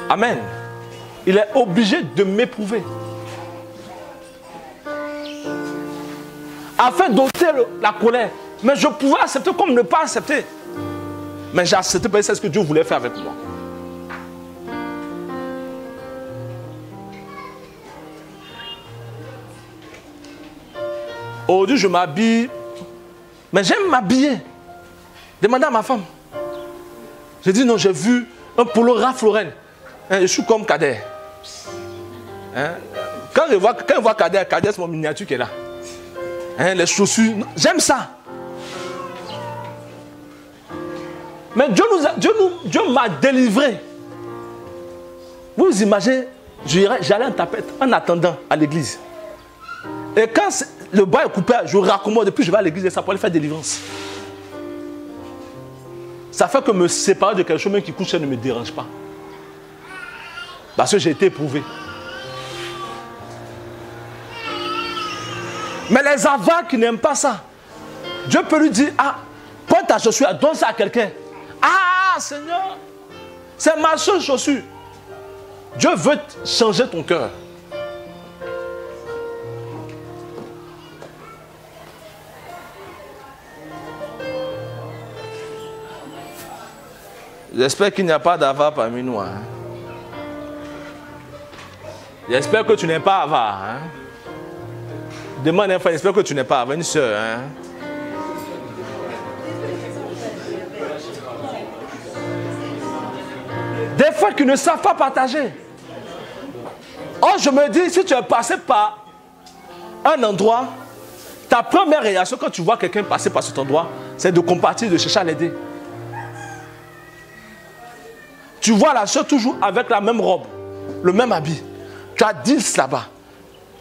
Amen. Il est obligé de m'éprouver. Afin d'ôter la colère. Mais je pouvais accepter comme ne pas accepter. Mais j'ai accepté parce que c'est ce que Dieu voulait faire avec moi. Aujourd'hui, je m'habille. Mais j'aime m'habiller. Demandez à ma femme. J'ai dit non, j'ai vu un polo Ralph Lauren. Je suis comme Kader. Quand je vois Kader, Kader c'est mon miniature qui est là. Les chaussures, j'aime ça. Mais Dieu m'a délivré. Vous imaginez, j'allais en tapette en attendant à l'église. Et quand le bois est coupé, je raccommode et puis je vais à l'église et ça pour aller faire délivrance. Ça fait que me séparer de quelque chose même qui couche ne me dérange pas. Parce que j'ai été éprouvé. Mais les avares qui n'aiment pas ça, Dieu peut lui dire, ah, prends ta chaussure, donne ça à quelqu'un. Ah, Seigneur, c'est ma seule chaussure. Dieu veut changer ton cœur. J'espère qu'il n'y a pas d'avare parmi nous. Hein. J'espère que tu n'es pas avare. Hein. Demande à un frère, j'espère que tu n'es pas avare, une soeur. Hein. Des fois qui ne savent pas partager. Oh, je me dis, si tu es passé par un endroit, ta première réaction quand tu vois quelqu'un passer par cet endroit, c'est de compartir, de chercher à l'aider. Tu vois la soeur toujours avec la même robe, le même habit. Tu as 10 là-bas.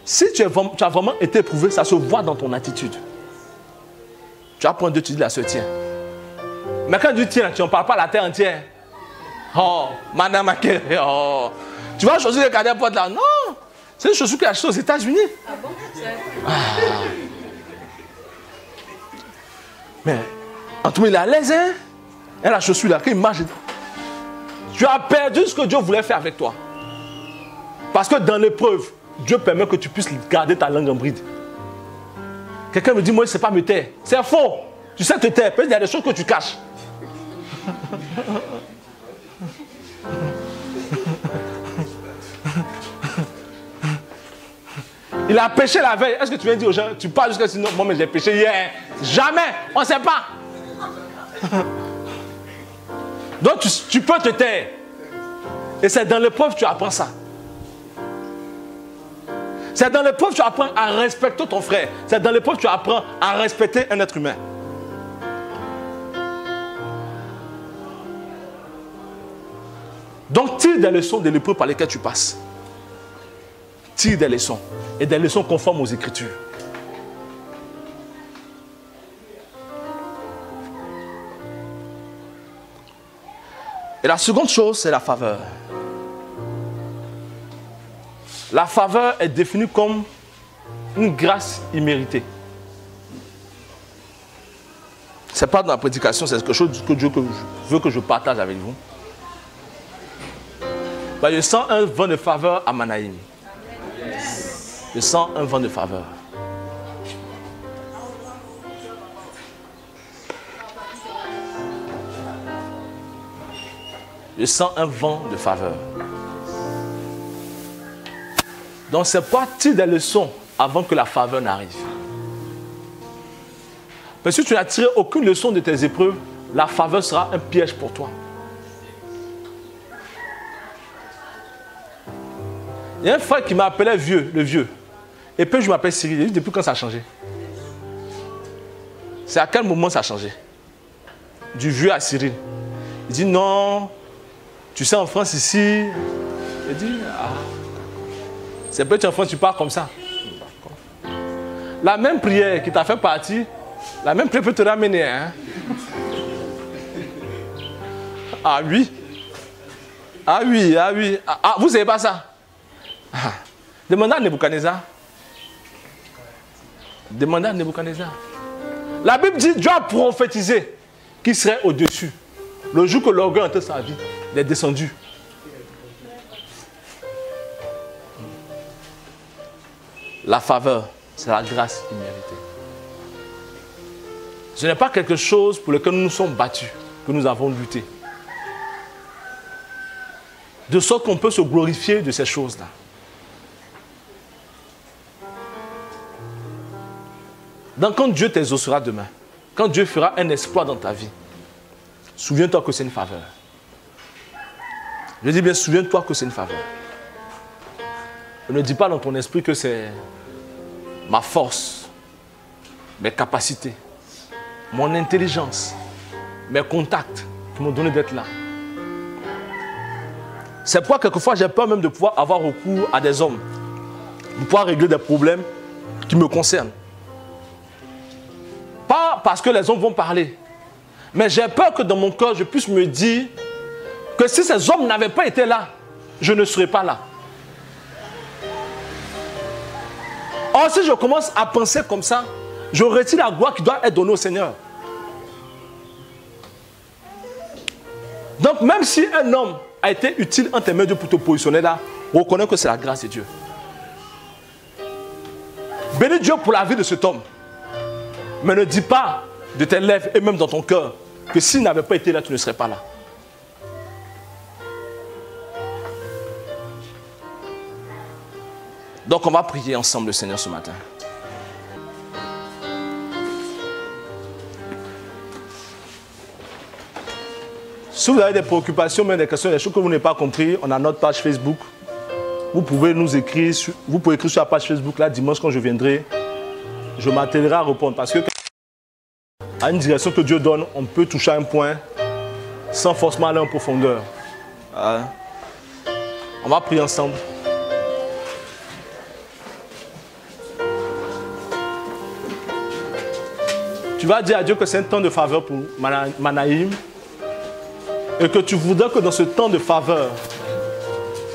Si tu as vraiment été éprouvé, ça se voit dans ton attitude. Tu vas prendre deux, tu dis la soeur, tiens. Mais quand tu dis tiens, tu n'en parles pas à la terre entière. Oh, madame Akere, oh. Tu vas choisir le cadre porte là. Non, c'est une chaussure qui est achetée aux États-Unis. Ah bon? Ah. Mais, en tout cas, il est à l'aise, hein? Et la chaussure là, quand il marche, tu as perdu ce que Dieu voulait faire avec toi. Parce que dans l'épreuve, Dieu permet que tu puisses garder ta langue en bride. Quelqu'un me dit, moi, je ne sais pas me taire. C'est faux. Tu sais te taire. Peut-être qu'il y a des choses que tu caches. Il a péché la veille. Est-ce que tu viens dire aux gens, tu parles jusqu'à sinon, moi, mais j'ai péché hier. Jamais. On ne sait pas. Donc, tu peux te taire. Et c'est dans l'épreuve que tu apprends ça. C'est dans l'épreuve que tu apprends à respecter ton frère. C'est dans l'épreuve que tu apprends à respecter un être humain. Donc, tire des leçons de l'épreuve par lesquelles tu passes. Tire des leçons. Et des leçons conformes aux Écritures. Et la seconde chose, c'est la faveur. La faveur est définie comme une grâce imméritée. Ce n'est pas dans la prédication, c'est quelque chose que Dieu veut que je partage avec vous. Ben, je sens un vent de faveur à Manaïm. Je sens un vent de faveur. Je sens un vent de faveur. Donc c'est parti des leçons avant que la faveur n'arrive. Mais si tu n'as tiré aucune leçon de tes épreuves, la faveur sera un piège pour toi. Il y a un frère qui m'appelait vieux, le vieux. Et puis je m'appelle Cyril. Il dit depuis quand ça a changé? C'est à quel moment ça a changé? Du vieux à Cyril. Il dit non, tu sais en France ici. Il dit ah, c'est peut-être en France tu parles comme ça. La même prière qui t'a fait partir, la même prière peut te ramener. Hein? Ah oui. Ah oui, ah oui. Ah, vous ne savez pas ça? Ah. Demandez à Nebuchadnezzar. Demandez à Nebuchadnezzar. La Bible dit Dieu a prophétisé qu'il serait au-dessus. Le jour que l'orgueil entrait sa vie, il est descendu. La faveur, c'est la grâce imméritée. Ce n'est pas quelque chose pour lequel nous nous sommes battus, que nous avons lutté. De sorte qu'on peut se glorifier de ces choses-là. Donc quand Dieu t'exaucera demain, quand Dieu fera un exploit dans ta vie, souviens-toi que c'est une faveur. Je dis bien, souviens-toi que c'est une faveur. Ne dis pas dans ton esprit que c'est ma force, mes capacités, mon intelligence, mes contacts qui m'ont donné d'être là. C'est pourquoi quelquefois j'ai peur même de pouvoir avoir recours à des hommes, de pouvoir régler des problèmes qui me concernent. Pas parce que les hommes vont parler, mais j'ai peur que dans mon cœur je puisse me dire que si ces hommes n'avaient pas été là, je ne serais pas là. Or, si je commence à penser comme ça, je retire la gloire qui doit être donnée au Seigneur. Donc, même si un homme a été utile en tes mains pour te positionner là, reconnais que c'est la grâce de Dieu. Bénis Dieu pour la vie de cet homme. Mais ne dis pas de tes lèvres et même dans ton cœur que s'il n'avait pas été là, tu ne serais pas là. Donc on va prier ensemble le Seigneur ce matin. Si vous avez des préoccupations, même des questions, des choses que vous n'avez pas compris, on a notre page Facebook. Vous pouvez nous écrire, vous pouvez écrire sur la page Facebook là, dimanche quand je viendrai. Je m'attellerai à répondre parce que à une direction que Dieu donne, on peut toucher à un point sans forcément aller en profondeur. On va prier ensemble. Tu vas dire à Dieu que c'est un temps de faveur pour Manaïm et que tu voudrais que dans ce temps de faveur,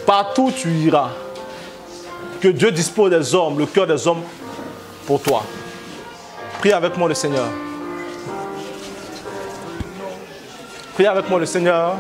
partout où tu iras, que Dieu dispose des hommes, le cœur des hommes pour toi. Prie avec moi le Seigneur. Prie avec moi le Seigneur.